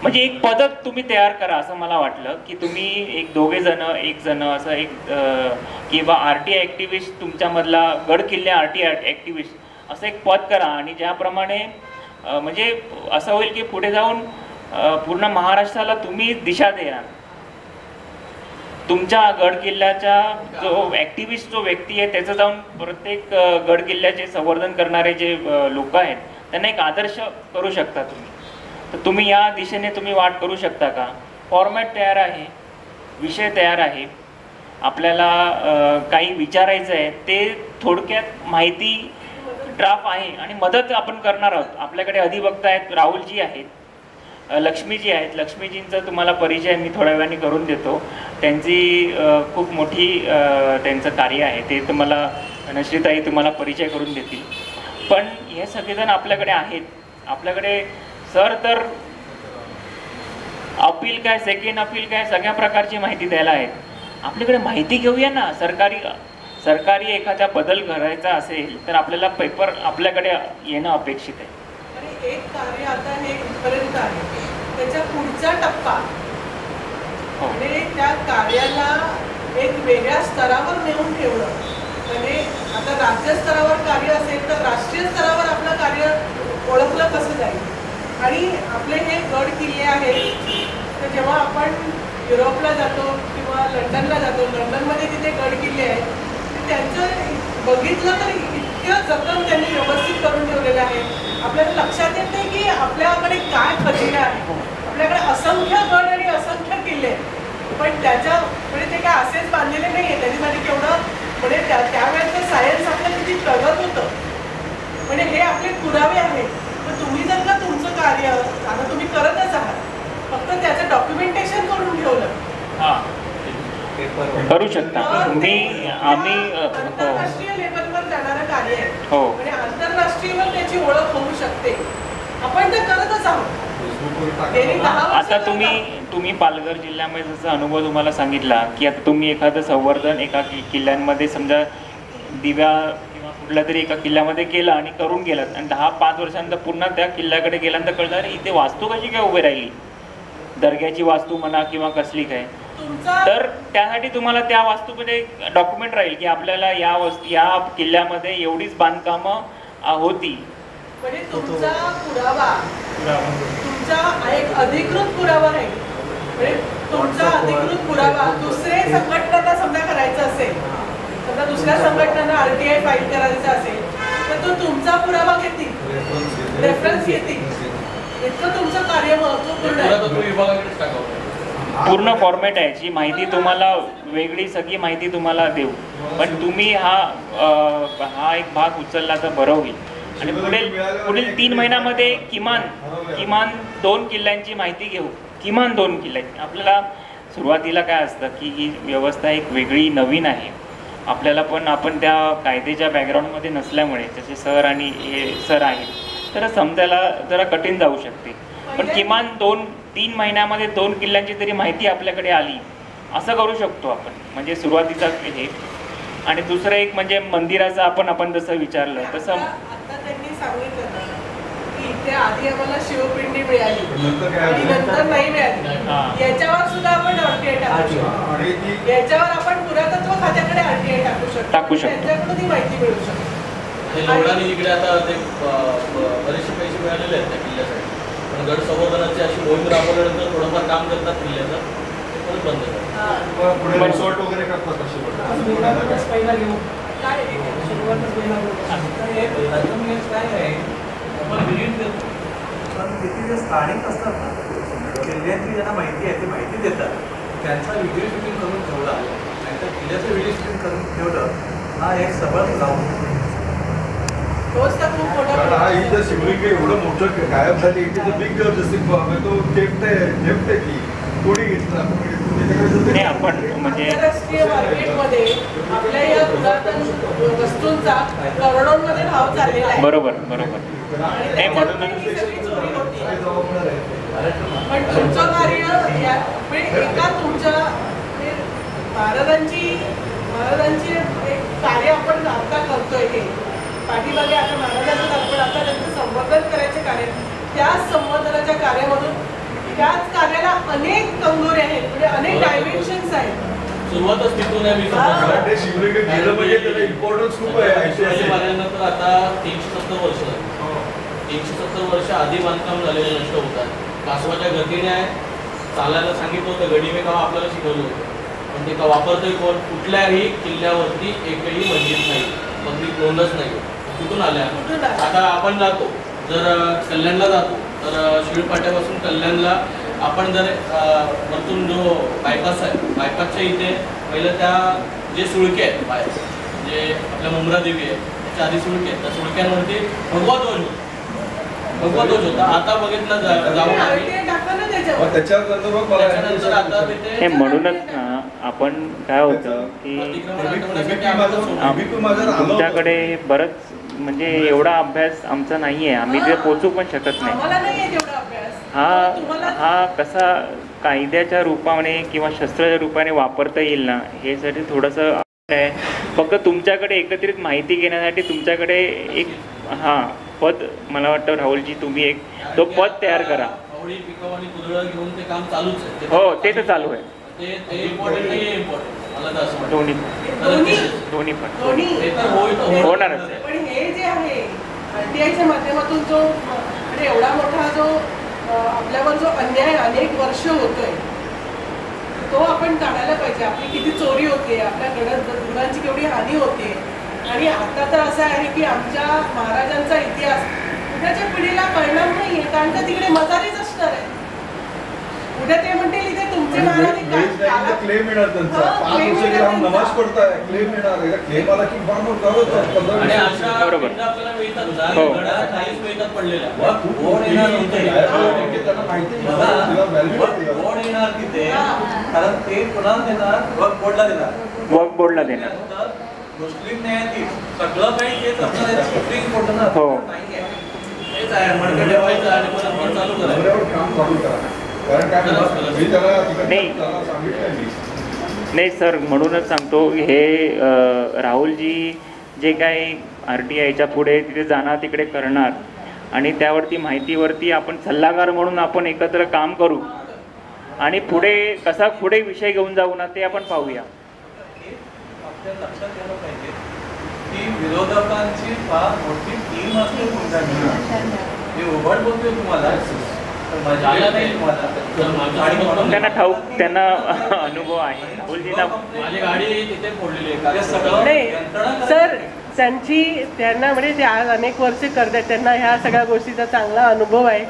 म्हणजे एक पद्धत तुम्ही तयार करा असं मला वाटलं की तुम्ही एक 2 जण 1 जण असं एक किंवा RTI ॲक्टिव्हिस्ट तुमच्यामधला गड किल्ले RTI ॲक्टिव्हिस्ट असं एक पद करा, आणि ज्याप्रमाणे म्हणजे असं होईल की पुढे जाऊन पूर्ण महाराष्ट्राला तुम्ही दिशा द्या. तुमच्या गड किल्ल्याच्या जो ॲक्टिव्हिस्ट जो व्यक्ती आहे त्याचं जाऊन प्रत्येक गड किल्ल्याचे संवर्धन करणारे जे लोक आहेत त्यांना एक आदर्श करू शकता तुम्ही. तर तुम्ही या दिशेने तुम्ही वाट करू शकता का? फॉर्मॅट तयार आहे, विषय तयार आहे, आपल्याला काही विचारायचं आहे ते थोडक्यात माहिती ड्राफ्ट आहे आणि मदत आपण करणार आहोत. आपल्याकडे अधिवक्ता आहेत, राहुलजी आहेत, लक्ष्मीजी आहेत. लक्ष्मीजींचा तुम्हाला परिचय मी थोड्या वेळाने करून देतो. त्यांची खूप मोठी त्यांचं कार्य आहे, ते तुम्हाला नश्रीताई तुम्हाला परिचय करून देतील. पण हे सगळेजण आपल्याकडे आहेत. आपल्याकडे सर तर अपील काय, सेकंड अपील काय, सगळ्या प्रकारची माहिती द्यायला आहेत. आपल्याकडे माहिती घेऊया ना. सरकारी एखादा बदल करायचा असेल तर आपल्याला पेपर आपल्याकडे येणं अपेक्षित आहे. आणि एक कार्य आता हे इथपर्यंत आहे, त्याच्या पुढचा टप्पा म्हणजे त्या कार्याला एक वेगळ्या स्तरावर नेऊन ठेवणं. म्हणजे आता राज्य स्तरावर कार्य असेल तर राष्ट्रीय स्तरावर आपलं कार्य ओळखलं कसं जाईल. आणि आपले हे गड किल्ले आहेत, तर जेव्हा आपण युरोपला जातो किंवा लंडनला जातो, लंडनमध्ये तिथे गड किल्ले आहेत, त्यांचं बघितलं तर इतकं जतन त्यांनी व्यवस्थित करून ठेवलेलं आहे. आपल्याला लक्षात येत नाही की आपल्याकडे काय खजिना आहे. आपल्याकडे असंख्य गड आणि असंख्य किल्ले, पण त्याच्या म्हणजे ते काय असेच बांधलेले नाही आहे. त्याच्यासाठी केवढं म्हणजे त्यावेळेचं सायन्स आपलं किती प्रगत होतं. म्हणजे हे आपले पुरावे आहेत. तर तुम्ही जर का तुमचं कार्य आता तुम्ही करतच आहात, फक्त त्याचं डॉक्युमेंटेशन करून ठेवलं करू शकता. आम्ही आंतरराष्ट्रीय लेवलवर जाणारं कार्य आहे. हो, म्हणजे आंतरराष्ट्रीयवर त्याची ओळख होऊ शकते. आपण ते करतच आहोत. आता तुम्ही पालघर जिल्ह्यामध्ये जसा अनुभव तुम्हाला सांगितला की आता तुम्ही एखादं संवर्धन एका किल्ल्यांमध्ये समजा दिव्या किंवा कुठल्या तरी एका किल्ल्यामध्ये केलं आणि करून गेलात आणि 10-5 वर्षानंतर पुन्हा त्या किल्ल्याकडे गेल्यानंतर कळलं अरे इथे वास्तू कशी काय उभी राहिली, दर्ग्याची वास्तू म्हणा किंवा कसली काय, तर त्यासाठी तुम्हाला त्या वास्तूमध्ये डॉक्युमेंट राहील की आपल्याला या किल्ल्यामध्ये एवढीच बांधकामं होती. म्हणजे तुमचा पुरावा तुमचा एक अधिकृत पुरावा आहे. म्हणजे तुमचा अधिकृत पुरावा दुसरे संघटनांना समजा करायचं असेल, समजा दुसऱ्या संघटनांना RTI फाईल करायचं असेल तर तो तुमचा पुरावा घेतील, रेफरन्स घेतील. इतकं तुमचं कार्य महत्वपूर्ण आहे. पूर्ण फॉर्मॅट आहे जी माहिती तुम्हाला वेगळी सगळी माहिती तुम्हाला देऊ. पण तुम्ही हा एक भाग उचलला तर बरं होईल. आणि पुढील 3 महिन्यामध्ये किमान 2 किल्ल्यांची माहिती घेऊ. किमान 2 किल्ल्यांची. आपल्याला सुरुवातीला काय असतं की ही व्यवस्था एक वेगळी नवीन आहे आपल्याला, पण आपण त्या कायद्याच्या बॅकग्राऊंडमध्ये नसल्यामुळे जसे सर आणि हे सर आहेत तर समजायला जरा कठीण जाऊ शकते. पण किमान 2-3 महिन्यामध्ये 2 किल्ल्यांची तरी माहिती आपल्याकडे आली असं करू शकतो आपण. म्हणजे सुरुवातीचा हे. आणि दुसरं एक म्हणजे मंदिराचं आपण जसं विचारलं तसं आता त्यांनी सांगितलं ना की इथे आधी आम्हाला शिवपिंडी मिळाली आणि नंतर नाही मिळाली. याच्यावर सुद्धा आपण RTI टाकू शकतो. याच्यावर आपण पुरातत्व खात्याकडे RTI टाकू शकतो. त्यांच्याकडून ही माहिती मिळू शकते. लोणारी इकडे आता ते बरेचसे पैसे मिळालेले आहेत त्या किल्ल्यासाठी, पण गड संवर्धनाची अशी मोहीम राबवल्यानंतर थोडंफार काम करतात किल्ल्याचं, परत बंद करतात. रिसॉर्ट वगैरे करतात असे पहिला घेऊ काय सुरुवातच पहिला काय आहे आपण विलीन करतो. पण तिथे जे स्थानिक असतात ना किल्ल्यातली ज्यांना माहिती आहे ती माहिती देतात, त्यांचा व्हिडिओ शूटिंग करून ठेवला आणि त्या किल्ल्याचं व्हिडिओ शूटिंग करून ठेवलं हा एक सबळ लावून तोच तर खूप मोठा हा इथं शिवलिंग एवढं मोठं गायब झाली इथे बिग तो झेपते की कोणी घेतला आपण म्हणजे आंतरराष्ट्रीय मार्केटमध्ये आपल्या या पुरातन वस्तूंचा करोडोंमध्ये भाव चाललेला आहे. बरोबर. आणि म्हणून पण तुमचं कार्य एका तुमच्या महाराजांची एक कार्य आपण आता करतोय. हे पाठीमागे आता महाराजांचं आपण आता त्यांचं संवर्धन करायचे कार्य, त्याच संवर्धनाच्या कार्यामधून त्याच कार्याला अनेक कंगोरे आहेत, म्हणजे अनेक डायमेन्शन्स आहेत. सुरुवातच तिथून आहे. मी शिवलिंग गेलं म्हणजे त्याला इम्पॉर्टन्स खूप आहे. मारल्यानंतर आता 370 वर्ष झाली. 370 वर्ष आधी बांधकाम झालेलं नष्ट होतात. कासवाच्या गतीने आहे. चालायला सांगितलं होतं, गडिमे काव आपल्याला शिकवलं होतं, पण ते का वापरतोय कोण? कुठल्याही किल्ल्यावरती एकही मस्जिद नाही, पब्लिक नोंदच नाही. कुठून आल्या? आता आपण जातो, जर कल्याणला जातो तर शिळपाट्यापासून कल्याणला आपण जर वरतून जो बायपास आहे, बायपासच्या इथे पहिलं त्या जे सुळके आहेत बाहेर, जे आपल्या मुंब्रा देवी आहे 4 सुळके आहेत, त्या सुळक्यांवरती भगवा ध्वज होता. भगवा ध्वज होता. आता बघितलं जाऊन आम्ही टाकलं ना त्याच्यावर. त्याच्यानंतर मग मला त्याच्यानंतर आता हे तिथे म्हणूनच ना आपण काय होतं की अतिक्रमण हटवण्यासाठी आम्हाला सोडलं. तुमच्याकडे बरंच म्हणजे एवढा अभ्यास आमचा नाही आहे, आम्ही ते पोचू पण शकत नाही. आम्हाला नाही आहे तेवढा अभ्यास. तुम्हाला हा कसा कायद्याच्या रूपाने किंवा शस्त्राच्या रूपाने वापरता येईल ना, हे साठी थोडंसं आहे. फक्त तुमच्याकडे एकत्रित माहिती घेण्यासाठी तुमच्याकडे एक पद, मला वाटतं राहुलजी तुम्ही एक तो पद तयार करा. आवडी पिकाव आणि कुदळं घेऊन ते काम चालूच आहे. हो, ते तर चालू आहे. ते इम्पॉर्टंट नाही आहे. इम्पॉर्टंट मला तर असं वाटतं. दोन्ही पण ते तर होणारच आहे. पण हे जे आहे RTIच्या माध्यमातून जो म्हणजे एवढा मोठा जो आपल्यावर जो अन्याय अनेक वर्ष होतोय तो आपण काढायला पाहिजे. आपली किती चोरी होते, आपल्या गुणांची केवढी हानी होते. आणि आता तर असं आहे की आमच्या महाराजांचा इतिहास उद्याच्या पिढीला कळणार नाहीये, कारण का तिकडे मजारीच असणार आहे. उद्या ते म्हणतील इथे तुमचे महाराज क्लेम येणार त्यांचा 5 वर्ष राम नमाज पडताय, क्लेम येणार. क्लेम आला की फार मोठा होतो. आणि अशा बरोबर. पिंड आपल्याला मिळतात. हो. गडाला काहीच मिळतात पडलेल्या. बोर्ड येणार नव्हते. त्यांना माहिती नाही, तिला value नाही. बोर्ड येणार तिथे, कारण ते पुन्हा देणार वक्फ बोर्डला देणार. वक्फ बोर्डला देणार. तर मुस्लिम न्यायाधीश सगळं काही तेच असणार आहे. सुप्रीम कोर्ट ना हो. नाहीये. तेच आहे, मडकं ठेवायचं आणि परत पण चालू करायचं. नवऱ्यावर काम चालू करा. कारण काय मी त्याला नाही. सांगितलं मी नाही सर, म्हणूनच सांगतो हे राहुलजी जे काही RTIच्या पुढे तिथे जाणार तिकडे करणार आणि त्यावरती माहितीवरती आपण सल्लागार म्हणून आपण एकत्र काम करू आणि पुढे कसा पुढे विषय घेऊन जाऊ ना ते आपण पाहूया. आपल्याला लक्षात घ्यायला पाहिजे की विरोधकांची फार मोठी टीम असते तुमच्या. मी उघड बोलतोय तुम्हाला, झालं नाही तुम्हाला. गाडी पकडून त्यांना ठाऊक, त्यांना अनुभव आहे. राहुलजींना माझी गाडी तिथे फोडलेली आहे. नाही सर, त्यांना म्हणजे ते आज अनेक वर्षे करतात, त्यांना ह्या सगळ्या गोष्टीचा चांगला अनुभव आहे.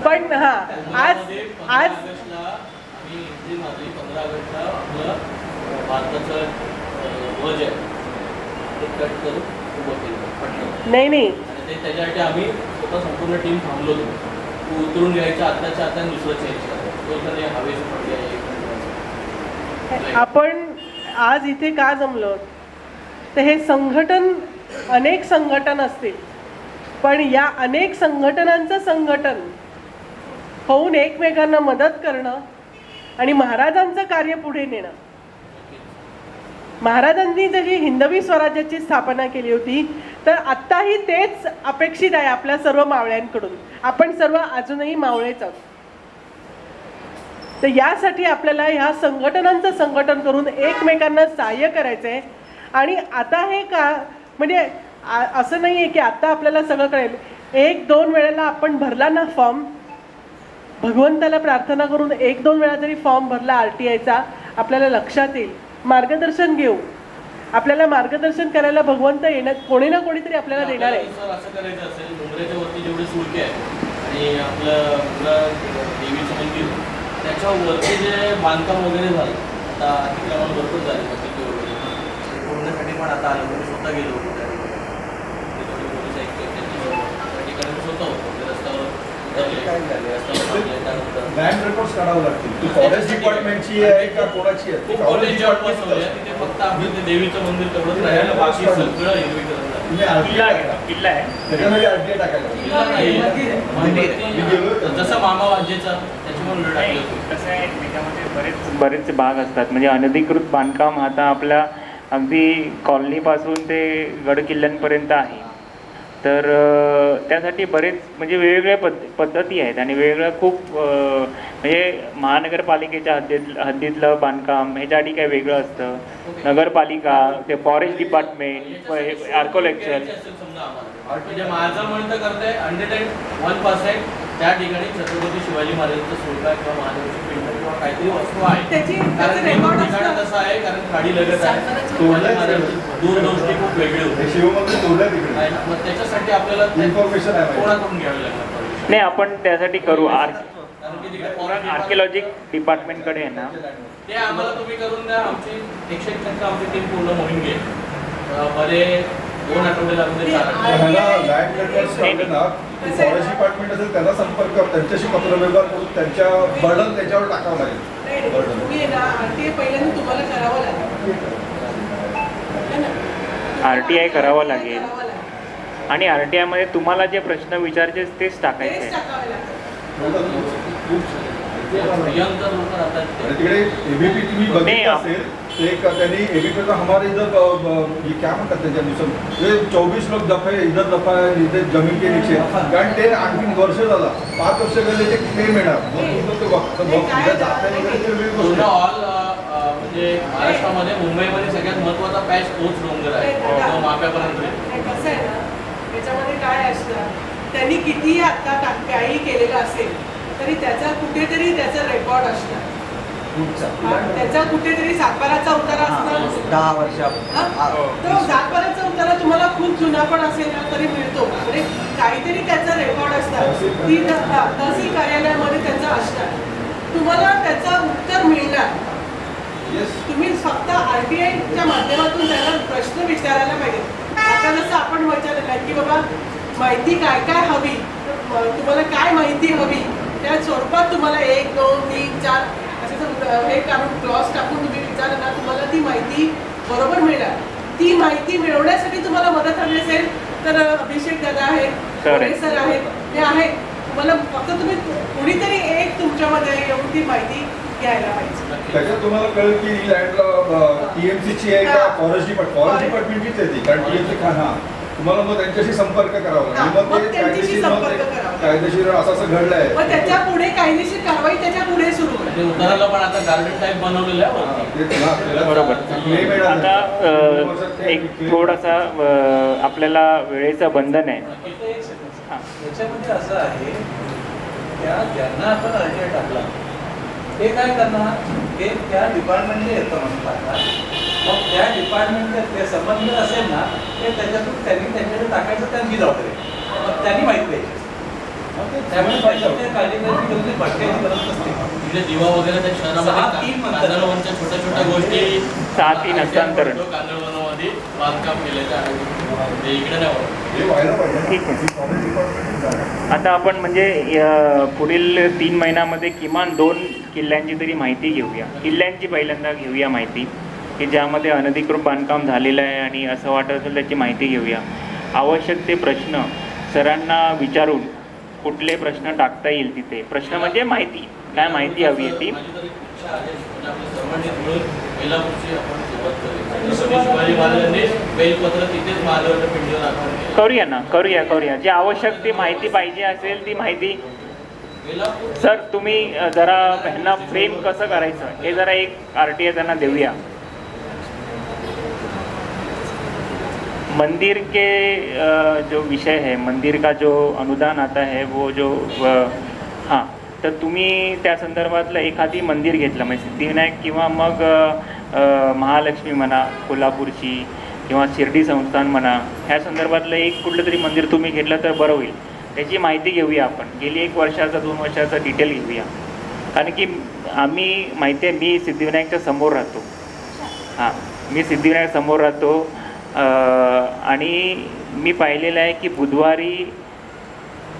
पण आज 15 ऑगस्टला आम्ही इथे माझी 15 ऑगस्टला आपलं भारताचं ध्वज आहे ते कट करून उभं केलं पटलं. नाही आणि ते त्याच्यासाठी आम्ही स्वतः संपूर्ण टीम थांबलो होतो. तू उतरून घ्यायच्या आत्ताच्या आता दुसरं चेंज करायचं. तो तर हवेची पडली आहे. आपण आज इथे का जमलो तर हे संघटन, अनेक संघटन असतील, पण या अनेक संघटनांचं संघटन होऊन एकमेकांना मदत करणं आणि महाराजांचं कार्य पुढे नेणं. महाराजांनी जशी हिंदवी स्वराज्याची स्थापना केली होती तर आत्ताही तेच अपेक्षित आहे आपल्या सर्व मावळ्यांकडून. आपण सर्व अजूनही मावळेच आहोत. तर यासाठी आपल्याला ह्या संघटनांचं संघटन करून एकमेकांना सहाय्य करायचं आहे. आणि आता हे का म्हणजे असं नाही आहे की आता आपल्याला सगळं कळेल. 1-2 वेळेला आपण भरला ना फॉर्म, भगवंताला प्रार्थना करून 1-2 वेळा जरी फॉर्म भरला RTIचा, आपल्याला लक्षात येईल. मार्गदर्शन घेऊ. आपल्याला मार्गदर्शन करायला भगवंत येणार, कोणी ना कोणीतरी आपल्याला देणार आहे. सर असं करायचं असेल, डोंगराच्या वरती जेवढे सुळके आहे आणि आपलं देवीचं मंदिर त्याच्यावरती जे बांधकाम वगैरे झालं, आता अतिक्रमण भरपूर झाले वगैरे पूर्णसाठी पण आता आलं. मी स्वतः गेलो होतो त्या ठिकाणी. ते थोडी पोलीस ऐकतो त्यांच्यासोबत त्या ठिकाणी मी स्वतः होतो. ते रस्त्यावर लँड रेकॉर्ड्स काढावं लागतील. फॉरेस्ट डिपार्टमेंटची आहे का कोणाची आहे? खूप कॉलेज जॉब बसवले तिथे फक्त आम्ही ते देवीचं मंदिर तेवढंच राहिलं, बाकी सगळं हिरवीकरण झालं. तुम्ही RTI टाका. किल्ला आहे त्याच्यामध्ये RTI टाकायला. किल्ला नाही, जसं मामा वाजेचा त्याच्यामुळे टाकलं होतं. कसं आहे, त्याच्यामध्ये बरेच भाग असतात. म्हणजे अनधिकृत बांधकाम आता आपल्या अगदी कॉलनीपासून ते गड किल्ल्यांपर्यंत आहे. तर त्यासाठी बरेच म्हणजे वेगवेगळ्या पद्धती आहेत आणि वेगवेगळ्या खूप म्हणजे महानगरपालिकेच्या हद्दीतलं बांधकाम ह्याच्यासाठी काय वेगळं असतं. नगरपालिका, ते फॉरेस्ट डिपार्टमेंट, आर्किटेक्चर. म्हणजे माझं म्हणणं करताय 101% त्या ठिकाणी छत्रपती शिवाजी महाराजांचा सुळका किंवा महादेवाची पिंड किंवा काहीतरी वस्तू आहे. कारण ठिकाण तसं आहे, कारण खाडी लगत आहे. दूरदृष्टी खूप वेगळी होती. शिवमंदिर तोडलं तिकडे. मग त्याच्यासाठी आपल्याला इन्फॉर्मेशन आहे कोणाकडून घ्यावी लागणार. नाही, आपण त्यासाठी करू. कारण की तिकडे फॉरेस्ट आर्किओलॉजी डिपार्टमेंटकडे आहे ना, ते आम्हाला तुम्ही करून द्या. आमची 101% आमची टीम पूर्ण मोहीम घेईल. बरे 2 आठवडे लागले 4 आठवडे. ह्याला लँड लेटर्स लावले ना, फॉरेस्ट डिपार्टमेंट असेल त्यांना संपर्क, त्यांच्याशी पत्रव्यवहार करून त्यांच्या बर्डन त्याच्यावर टाकावं लागेल. बर्डन तुम्ही ना RTI पहिल्यांदा तुम्हाला करावं लागेल. RTI करावं लागेल करावं लागेल. आणि RTI मध्ये तुम्हाला जे प्रश्न विचारायचे तेच टाकायचे तेच आहे. टाकावे लागेल. प्रियंका लोक राहतात आणि तिथे. तिकडे एबीपी तुम्ही बघितलं असेल, ते एक त्यांनी एबीपीचा हमारे इधर ये क्या म्हणतात त्याच्यानुसार, ते 24 लोक दफे इधर दफा इथे जमीन के नीचे, कारण ते आणखी वर्ष झाला, 5 वर्ष गेले ते क्लेम येणार. मग तो बघ जाते वगैरे ते वेगळी गोष्ट पूर्ण आहे. ऑल म्हणजे महाराष्ट्रामध्ये मुंबईमध्ये सगळ्यात महत्त्वाचा पॅच तोच डोंगर आहे, तो माप्यापर्यंत. हे कसं आहे ना, त्याच्यामध्ये काय असतं, त्यांनी कितीही आता काही केलेलं असेल तरी त्याचा कुठेतरी त्याचा रेकॉर्ड असणार. त्याचा कुठेतरी सातबाराचा उतारा असणार. 10 वर्ष तो सातबाराचा उतारा तुम्हाला खूप जुना पण असेल ना तरी मिळतो. म्हणजे काहीतरी त्याचा रेकॉर्ड असणार. ती तहसील कार्यालयामध्ये त्याचा असणार. तुम्हाला त्याचा उत्तर मिळणार. तुम्ही फक्त RTIच्या माध्यमातून त्याला प्रश्न विचारायला पाहिजे. आता जसं आपण विचारलं की बाबा माहिती काय काय हवी, तुम्हाला काय माहिती हवी, त्या स्वरूपात तुम्हाला 1, 2, 3, 4 असं हे काढून क्लॉज टाकून तुम्ही विचारलं ना, तुम्हाला ती माहिती बरोबर मिळणार. ती माहिती मिळवण्यासाठी तुम्हाला मदत हवी असेल तर अभिषेक दादा आहेत, सर आहेत, ते आहेत. तुम्हाला फक्त तुम्ही कुणीतरी एक तुमच्यामध्ये येऊन ती माहिती घ्यायला पाहिजे. त्याच्यात तुम्हाला कळेल की ही लँड TMCची आहे का फॉरेस्ट डिपार्टमेंटचीच आहे ती, कारण TMC हा तुम्हाला मग त्यांच्याशी संपर्क करावा लागेल. मग ते कायदेशीर असं घडलंय, मग त्याच्या पुढे कायदेशीर कारवाई त्याच्या पुढे सुरू होईल. ते उताराला पण आता गार्डन टाईप बनवलेलं आहे. बरोबर. आता एक थोडासा आपल्याला वेळेचं बंधन आहे. याच्यामध्ये असं आहे, त्या ज्यांना आपण RTI टाकला ते काय करणार, ते त्या डिपार्टमेंटने येतं म्हणतात. मग त्या डिपार्टमेंटचे ते संबंध असेल ना, ते त्याच्यातून त्यांनी त्यांच्याकडे टाकायचं त्यांची जबाबदारी. मग त्यांनी माहिती द्यायची. मग ते त्यामुळे ते काळजी करायची गरज भटकायची गरज नसते. म्हणजे दिवा वगैरे त्या शहरामध्ये कांदळवनच्या छोट्या छोट्या गोष्टी 6-3 हस्तांतरण कांदळवनामध्ये बांधकाम केलेलं आहे. इकडे नाही होत. ठीक आहे. आता आपण म्हणजे पुढील 3 महिन्यामध्ये किमान 2 किल्ल्यांची तरी माहिती घेऊया. किल्ल्यांची पहिल्यांदा घेऊया माहिती, की ज्यामध्ये अनधिकृत बांधकाम झालेलं आहे आणि असं वाटत असेल त्याची माहिती घेऊया. आवश्यक ते प्रश्न सरांना विचारून कुठले प्रश्न टाकता येईल तिथे. प्रश्न म्हणजे माहिती, काय माहिती हवी आहे ती. करूया. जी आवश्यक ती माहिती पाहिजे असेल ती माहिती. सर तुम्ही जरा ह्यांना फ्रेम कसं करायचं हे जरा एक RTI त्यांना देऊया. मंदिर के जो विषय है, मंदिर का जो अनुदान आता है वो जो हां, तर तुम्ही त्या संदर्भातलं एखादी मंदिर घेतलं म्हणजे सिद्धिविनायक किंवा मग महालक्ष्मी म्हणा कोल्हापूरची किंवा शिर्डी संस्थान म्हणा, ह्या संदर्भातलं एक कुठलं तरी मंदिर तुम्ही घेतलं तर बरं होईल. त्याची माहिती घेऊया आपण. गेली 1 वर्षाचा 2 वर्षाचा डिटेल घेऊया. कारण की आम्ही माहिती आहे, मी सिद्धिविनायकच्या समोर राहतो. हां, मी सिद्धिविनायक समोर राहतो आणि मी पाहिलेलं आहे की बुधवारी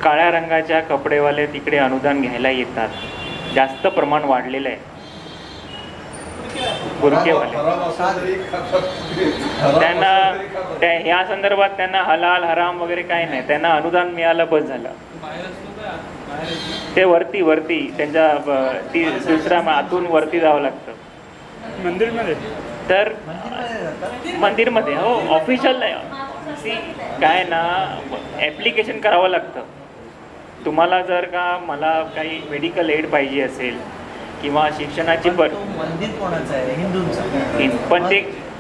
काळ्या रंगाच्या कपडेवाले तिकडे अनुदान घ्यायला येतात. जास्त प्रमाण वाढलेलं आहे. बुरकेवाले त्यांना ह्या संदर्भात त्यांना हलाल हराम वगैरे काही नाही, त्यांना अनुदान मिळालं बस झालं. ते वरती त्यांच्या ती दुसऱ्या आतून वरती जावं लागतं मंदिरमध्ये. तर मंदिरमध्ये हो ऑफिशियल काय ना ॲप्लिकेशन करावं लागतं. तुम्हाला जर का मला काही मेडिकल एड पाहिजे असेल किंवा शिक्षणाची मंदिर कोणाचं आहे? हिंदूंचं. पण ते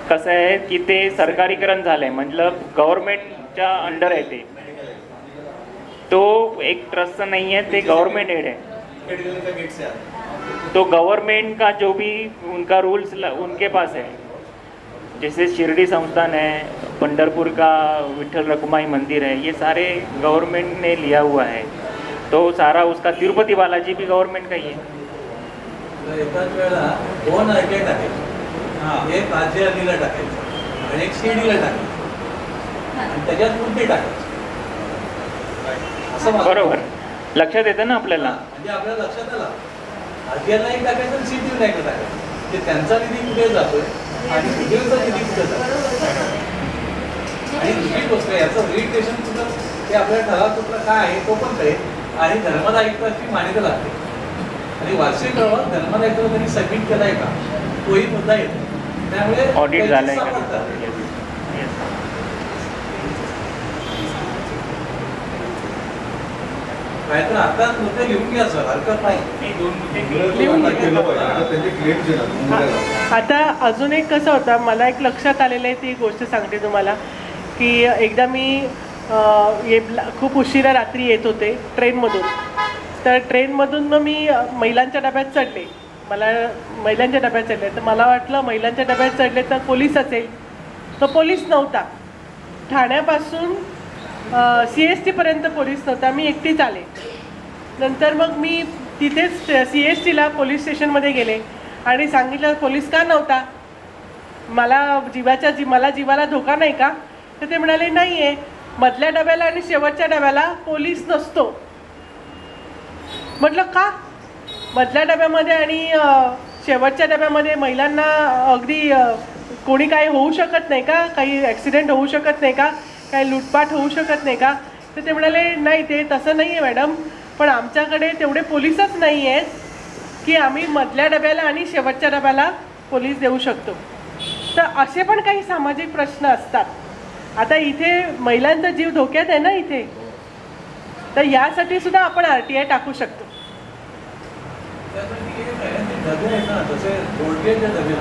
कसं आहे की ते सरकारीकरण झालं आहे, मतलब गव्हर्नमेंटच्या अंडर आहे ते. तो एक ट्रस्ट नहीं है, ते गवर्नमेंट एड है. तो गवर्नमेंट का जो भी उनका रूल्स उनके पास है. जैसे शिरडी संस्थान है, पंढरपुर का विठल रखुमाई मंदिर है, ये सारे गवर्नमेंट ने लिया हुआ है. तो सारा उसका तिरुपति बालाजी भी गवर्नमेंट का ही है. एकाच वेळेला 2 RTI टाकायचे. एक RTIला टाकायचं आणि एक शिर्डीला टाकायचं. आणि त्याच्यात मुद्दे टाकायचे असं बरोबर लक्षात येतं ना आपल्याला. म्हणजे आपल्याला लक्षात आलं आरटीआयला एक टाकायचं आणि सीटीव्ही नाही टाकायचं ते त्यांचा निधी कुठे जातोय आणि सीटीव्हीचा निधी कुठे जातोय. आणि दुसरी गोष्ट याचं व्हेरिफिकेशन सुद्धा ते आपल्या ठराव काय आहे तो पण कळेल आणि धर्मदायित्वाची मान्यता लागते. आणि वार्षिक अहवाल धर्मदायित्व त्यांनी सबमिट केलाय का तोही मुद्दा येतो. त्यामुळे ऑडिट झालंय का काय तर आता मुद्दे लिहून घ्या सर हरकत नाही. आता अजून एक कसं होतं मला एक लक्षात आलेलं आहे ती गोष्ट सांगते तुम्हाला की एकदा मी खूप उशिरा रात्री येत होते ट्रेनमधून. तर ट्रेनमधून मग मी महिलांच्या डब्यात चढले. मला महिलांच्या डब्यात चढले तर मला वाटलं महिलांच्या डब्यात चढले तर पोलीस असेल. तो पोलीस नव्हता. ठाण्यापासून CST पर्यंत पोलीस नव्हता. मी एकटीच आले. नंतर मग मी तिथेच CSTला पोलीस स्टेशनमध्ये गेले आणि सांगितलं पोलीस का नव्हता, मला जीवाला धोका नाही का. तर ते म्हणाले नाही आहे, मधल्या डब्याला आणि शेवटच्या डब्याला पोलीस नसतो. म्हटलं का. मधल्या डब्यामध्ये आणि शेवटच्या डब्यामध्ये महिलांना अगदी कोणी काही होऊ शकत नाही का, काही ॲक्सिडेंट होऊ शकत नाही का, काही लूटपाट होऊ शकत नाही का. तर ते म्हणाले नाही ते तसं नाही आहे मॅडम, पण आमच्याकडे तेवढे पोलीसच नाही आहेत की आम्ही मधल्या डब्याला आणि शेवटच्या डब्याला पोलीस देऊ शकतो. तर असे पण काही सामाजिक प्रश्न असतात. आता इथे महिलांचा जीव धोक्यात आहे ना इथे, तर यासाठी सुद्धा आपण RTI टाकू शकतो. डबे आहेत ना तसे रोडगेचे डबे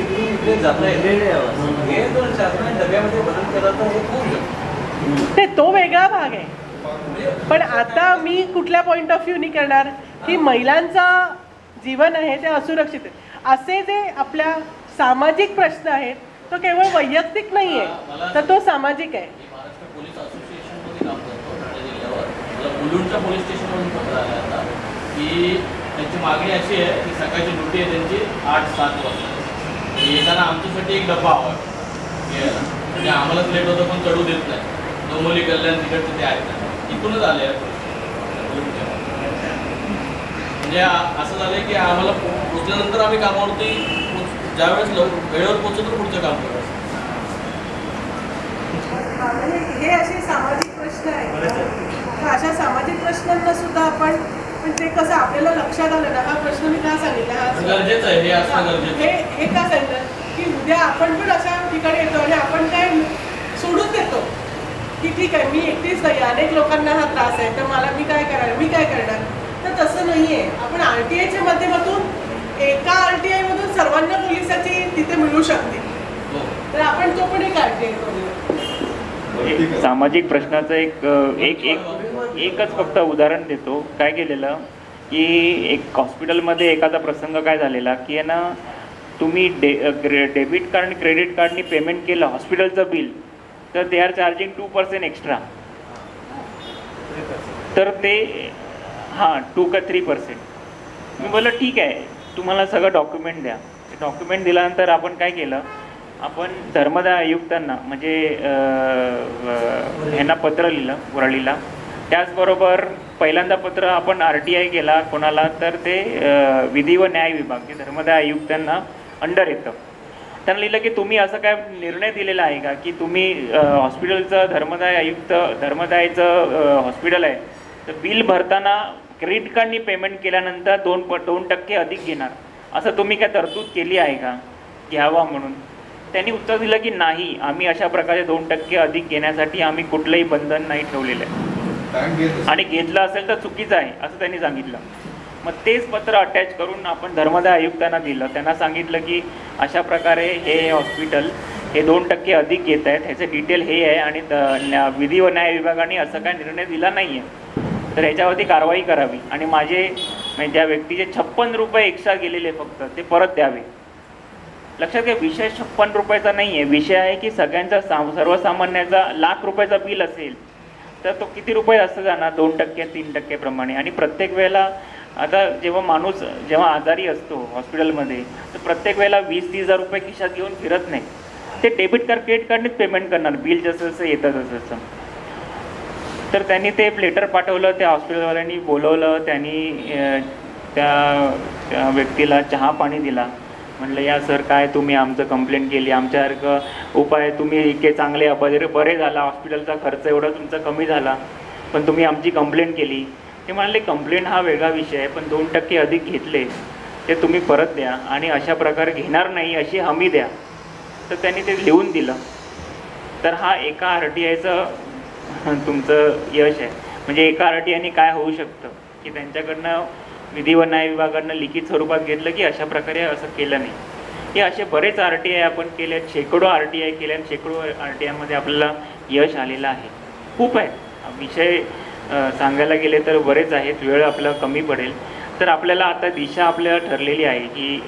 इकडे जाता येते हे जर शासनाने डब्यामध्ये बदल केला तर हे होऊ शकतो. ते तो वेगळा भाग आहे. पण आता मी कुठल्या पॉईंट ऑफ व्ह्यूनी करणार की महिलांचा जीवन आहे ते असुरक्षित आहे. असे जे आपल्या सामाजिक प्रश्न आहेत तो केवळ वैयक्तिक नाही आहे तर तो सामाजिक आहे. महाराष्ट्र पोलीस असोसिएशनमध्ये काम करतो ठाणे जिल्ह्यावर. मला मुलुंडच्या पोलीस स्टेशनवरून पत्र आलं आता की त्यांची मागणी अशी आहे की सकाळची ड्युटी आहे त्यांची 8-7 वाजता. येताना आमच्यासाठी एक डब्बा हवा यायला, म्हणजे आम्हालाच लेट होतं पण चढू देत नाही. डोंबिवली कल्याण तिकडचे ते आहेत इथूनच आले आहे म्हणजे असं झालं की आम्हाला पोचल्यानंतर आम्ही कामावरती ज्यावेळेस वेळेवर पोचतो तर पुढचं काम करतो. हे असे सामाजिक प्रश्न आहेत. अशा सामाजिक प्रश्नांना सुद्धा आपण म्हणजे कसं आपल्याला लक्षात आलं ना हा प्रश्न मी का सांगितला गरजेचं आहे हे असणं गरजेचं आहे. हे का सांगितलं की उद्या आपण पण अशा ठिकाणी येतो आणि आपण काय सोडून देतो की ठीक आहे मी एकटीच नाही अनेक लोकांना हा त्रास आहे तर मला मी काय करणार. तर तसं नाही आहे. आपण RTIच्या माध्यमातून एका RTI मधून सर्वांना पोलिसाची तिथे मिळू शकते. तर आपण तो पण एक RTI करूया. सामाजिक प्रश्नाचं एकच फक्त उदाहरण देतो. काय केलेलं की एक हॉस्पिटलमध्ये एखादा प्रसंग काय झालेला की आहे ना तुम्ही डेबिट कार्ड आणि क्रेडिट कार्डनी पेमेंट केलं हॉस्पिटलचं बिल तर दे आर चार्जिंग 2% एक्स्ट्रा. तर ते 2 का 3%. मी बोललं ठीक आहे तुम्हाला सगळं डॉक्युमेंट द्या. डॉक्युमेंट दिल्यानंतर आपण काय केलं आपण धर्मदाय आयुक्तांना म्हणजे ह्यांना पत्र लिहिलं वरळीला. त्याचबरोबर पहिल्यांदा पत्र आपण RTI केला कोणाला तर ते विधी व न्याय विभाग जे धर्मदाय आयुक्तांना अंडर येतं. त्यांना लिहिलं की तुम्ही असं काय निर्णय दिलेला आहे का की तुम्ही हॉस्पिटलचं धर्मदायचं हॉस्पिटल आहे तर बिल भरताना क्रेडिट कार्डनी पेमेंट केल्यानंतर 2% अधिक घेणार असं तुम्ही काय तरतूद केली आहे का घ्यावा म्हणून. त्यांनी उत्तर दिलं की नाही आम्ही अशा प्रकारे 2% अधिक घेण्यासाठी आम्ही कुठलंही बंधन नाही ठेवलेलं आहे आणि घेतलं असेल तर चुकीचं आहे असं त्यांनी सांगितलं. मग तेच पत्र अटॅच करून आपण धर्मदाय आयुक्तांना दिलं. त्यांना सांगितलं की अशा प्रकारे हे हॉस्पिटल हे 2% अधिक घेत आहेत ह्याचं डिटेल हे आहे आणि विधी व न्याय विभागाने असं काय निर्णय दिला नाही आहे तर ह्याच्यावरती कारवाई करावी आणि माझे म्हणजे ज्या व्यक्तीचे 56 रुपये एक्स्ट्रा गेलेले फक्त ते परत द्यावे. लक्षात घ्या विषय 56 रुपयाचा नाही आहे. विषय आहे की सगळ्यांचा सर्वसामान्याचा लाख रुपयाचा बिल असेल तर तो किती रुपये असं जाणार 2% 3% प्रमाणे. आणि प्रत्येक वेळेला आता जेव्हा माणूस जेव्हा आजारी असतो हॉस्पिटलमध्ये तर प्रत्येक वेळेला 20-30 हजार रुपये खिशात घेऊन फिरत नाही. ते डेबिट कार्ड क्रेडिट कार्डनेच पेमेंट करणार, बिल जसं जसं येतं तसं तसं. तर त्यांनी ते लेटर पाठवलं, त्या हॉस्पिटलवाल्यांनी बोलवलं, त्यांनी त्या व्यक्तीला चहा पाणी दिला. म्हटलं या सर काय तुम्ही आमचं कंप्लेंट केली, आमच्यासारखं उपाय तुम्ही इतके चांगले बरे झाला, हॉस्पिटलचा खर्च एवढा तुमचा कमी झाला, पण तुम्ही आमची कंप्लेंट केली. ते म्हणाले कंप्लेंट हा वेगळा विषय आहे, पण 2% अधिक घेतले ते तुम्ही परत द्या आणि अशा प्रकारे घेणार नाही अशी हमी द्या. तर त्यांनी ते लिहून दिलं. तर हा एका RTIचं तुमचं यश आहे. म्हणजे एका RTIने काय होऊ शकतं की त्यांच्याकडनं विधी व न्याय विभागाकडनं लिखित स्वरूपात घेतलं की अशा प्रकारे असं केलं नाही. हे असे बरेच RTI आपण केले आहेत, शेकडो RTI केले आहेत, शेकडो RTIमध्ये आपल्याला यश आलेलं आहे. खूप आहे विषय सांगायला गेले तर बरेच आहेत, वेळ आपला कमी पडेल. तर आपल्याला आता दिशा आपल्याला ठरलेली आहे की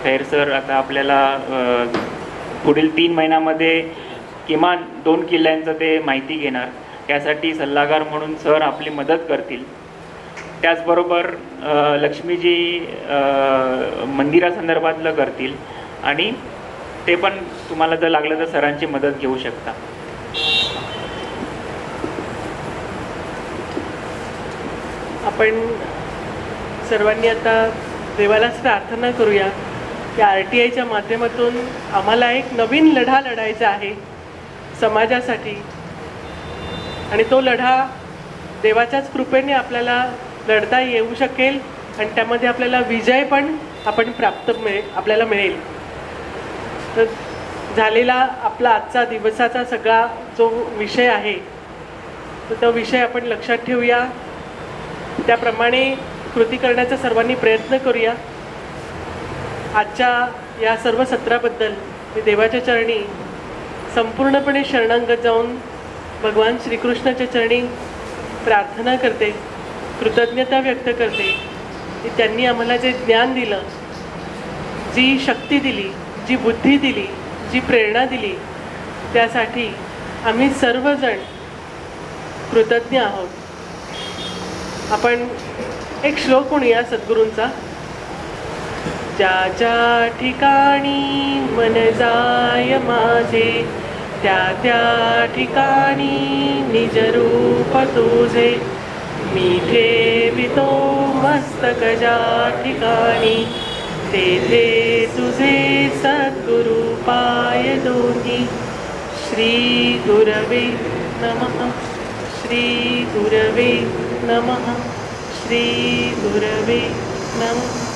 खैर सर आता आपल्याला पुढील 3 महिन्यामध्ये किमान 2 किल्ल्यांचं ते माहिती घेणार. त्यासाठी सल्लागार म्हणून सर आपली मदत करतील. त्याचबरोबर लक्ष्मीजी मंदिरासंदर्भातलं करतील आणि ते पण तुम्हाला जर लागलं तर सरांची मदत घेऊ शकता. आपण सर्वांनी आता देवालाच प्रार्थना करूया की RTIच्या माध्यमातून आम्हाला एक नवीन लढा लढायचा आहे समाजासाठी आणि तो लढा देवाच्याच कृपेने आपल्याला लढता येऊ शकेल आणि त्यामध्ये आपल्याला विजय पण आपल्याला मिळेल. तर झालेला आपला आजचा दिवसाचा सगळा जो विषय आहे तर तो विषय आपण लक्षात ठेवूया, त्याप्रमाणे कृती करण्याचा सर्वांनी प्रयत्न करूया. आजच्या या सर्व सत्राबद्दल मी देवाच्या चरणी संपूर्णपणे शरणागत जाऊन भगवान श्रीकृष्णाच्या चरणी प्रार्थना करते, कृतज्ञता व्यक्त करते की त्यांनी आम्हाला जे ज्ञान दिलं, जी शक्ती दिली, जी बुद्धी दिली, जी प्रेरणा दिली, त्यासाठी आम्ही सर्वजण कृतज्ञ आहोत. आपण एक श्लोक म्हणूया सद्गुरूंचा. ज्या ज्या ठिकाणी मन जाय माझे, त्या त्या ठिकाणी निज रूप तुझे. मी ठेवितो मस्तक ज्या ठिकाणी, तेथे तुझे सद्गुरु पाय दोन्ही. श्री गुरवे नमः, श्री गुरवे नमः, श्री गुरवे नमः.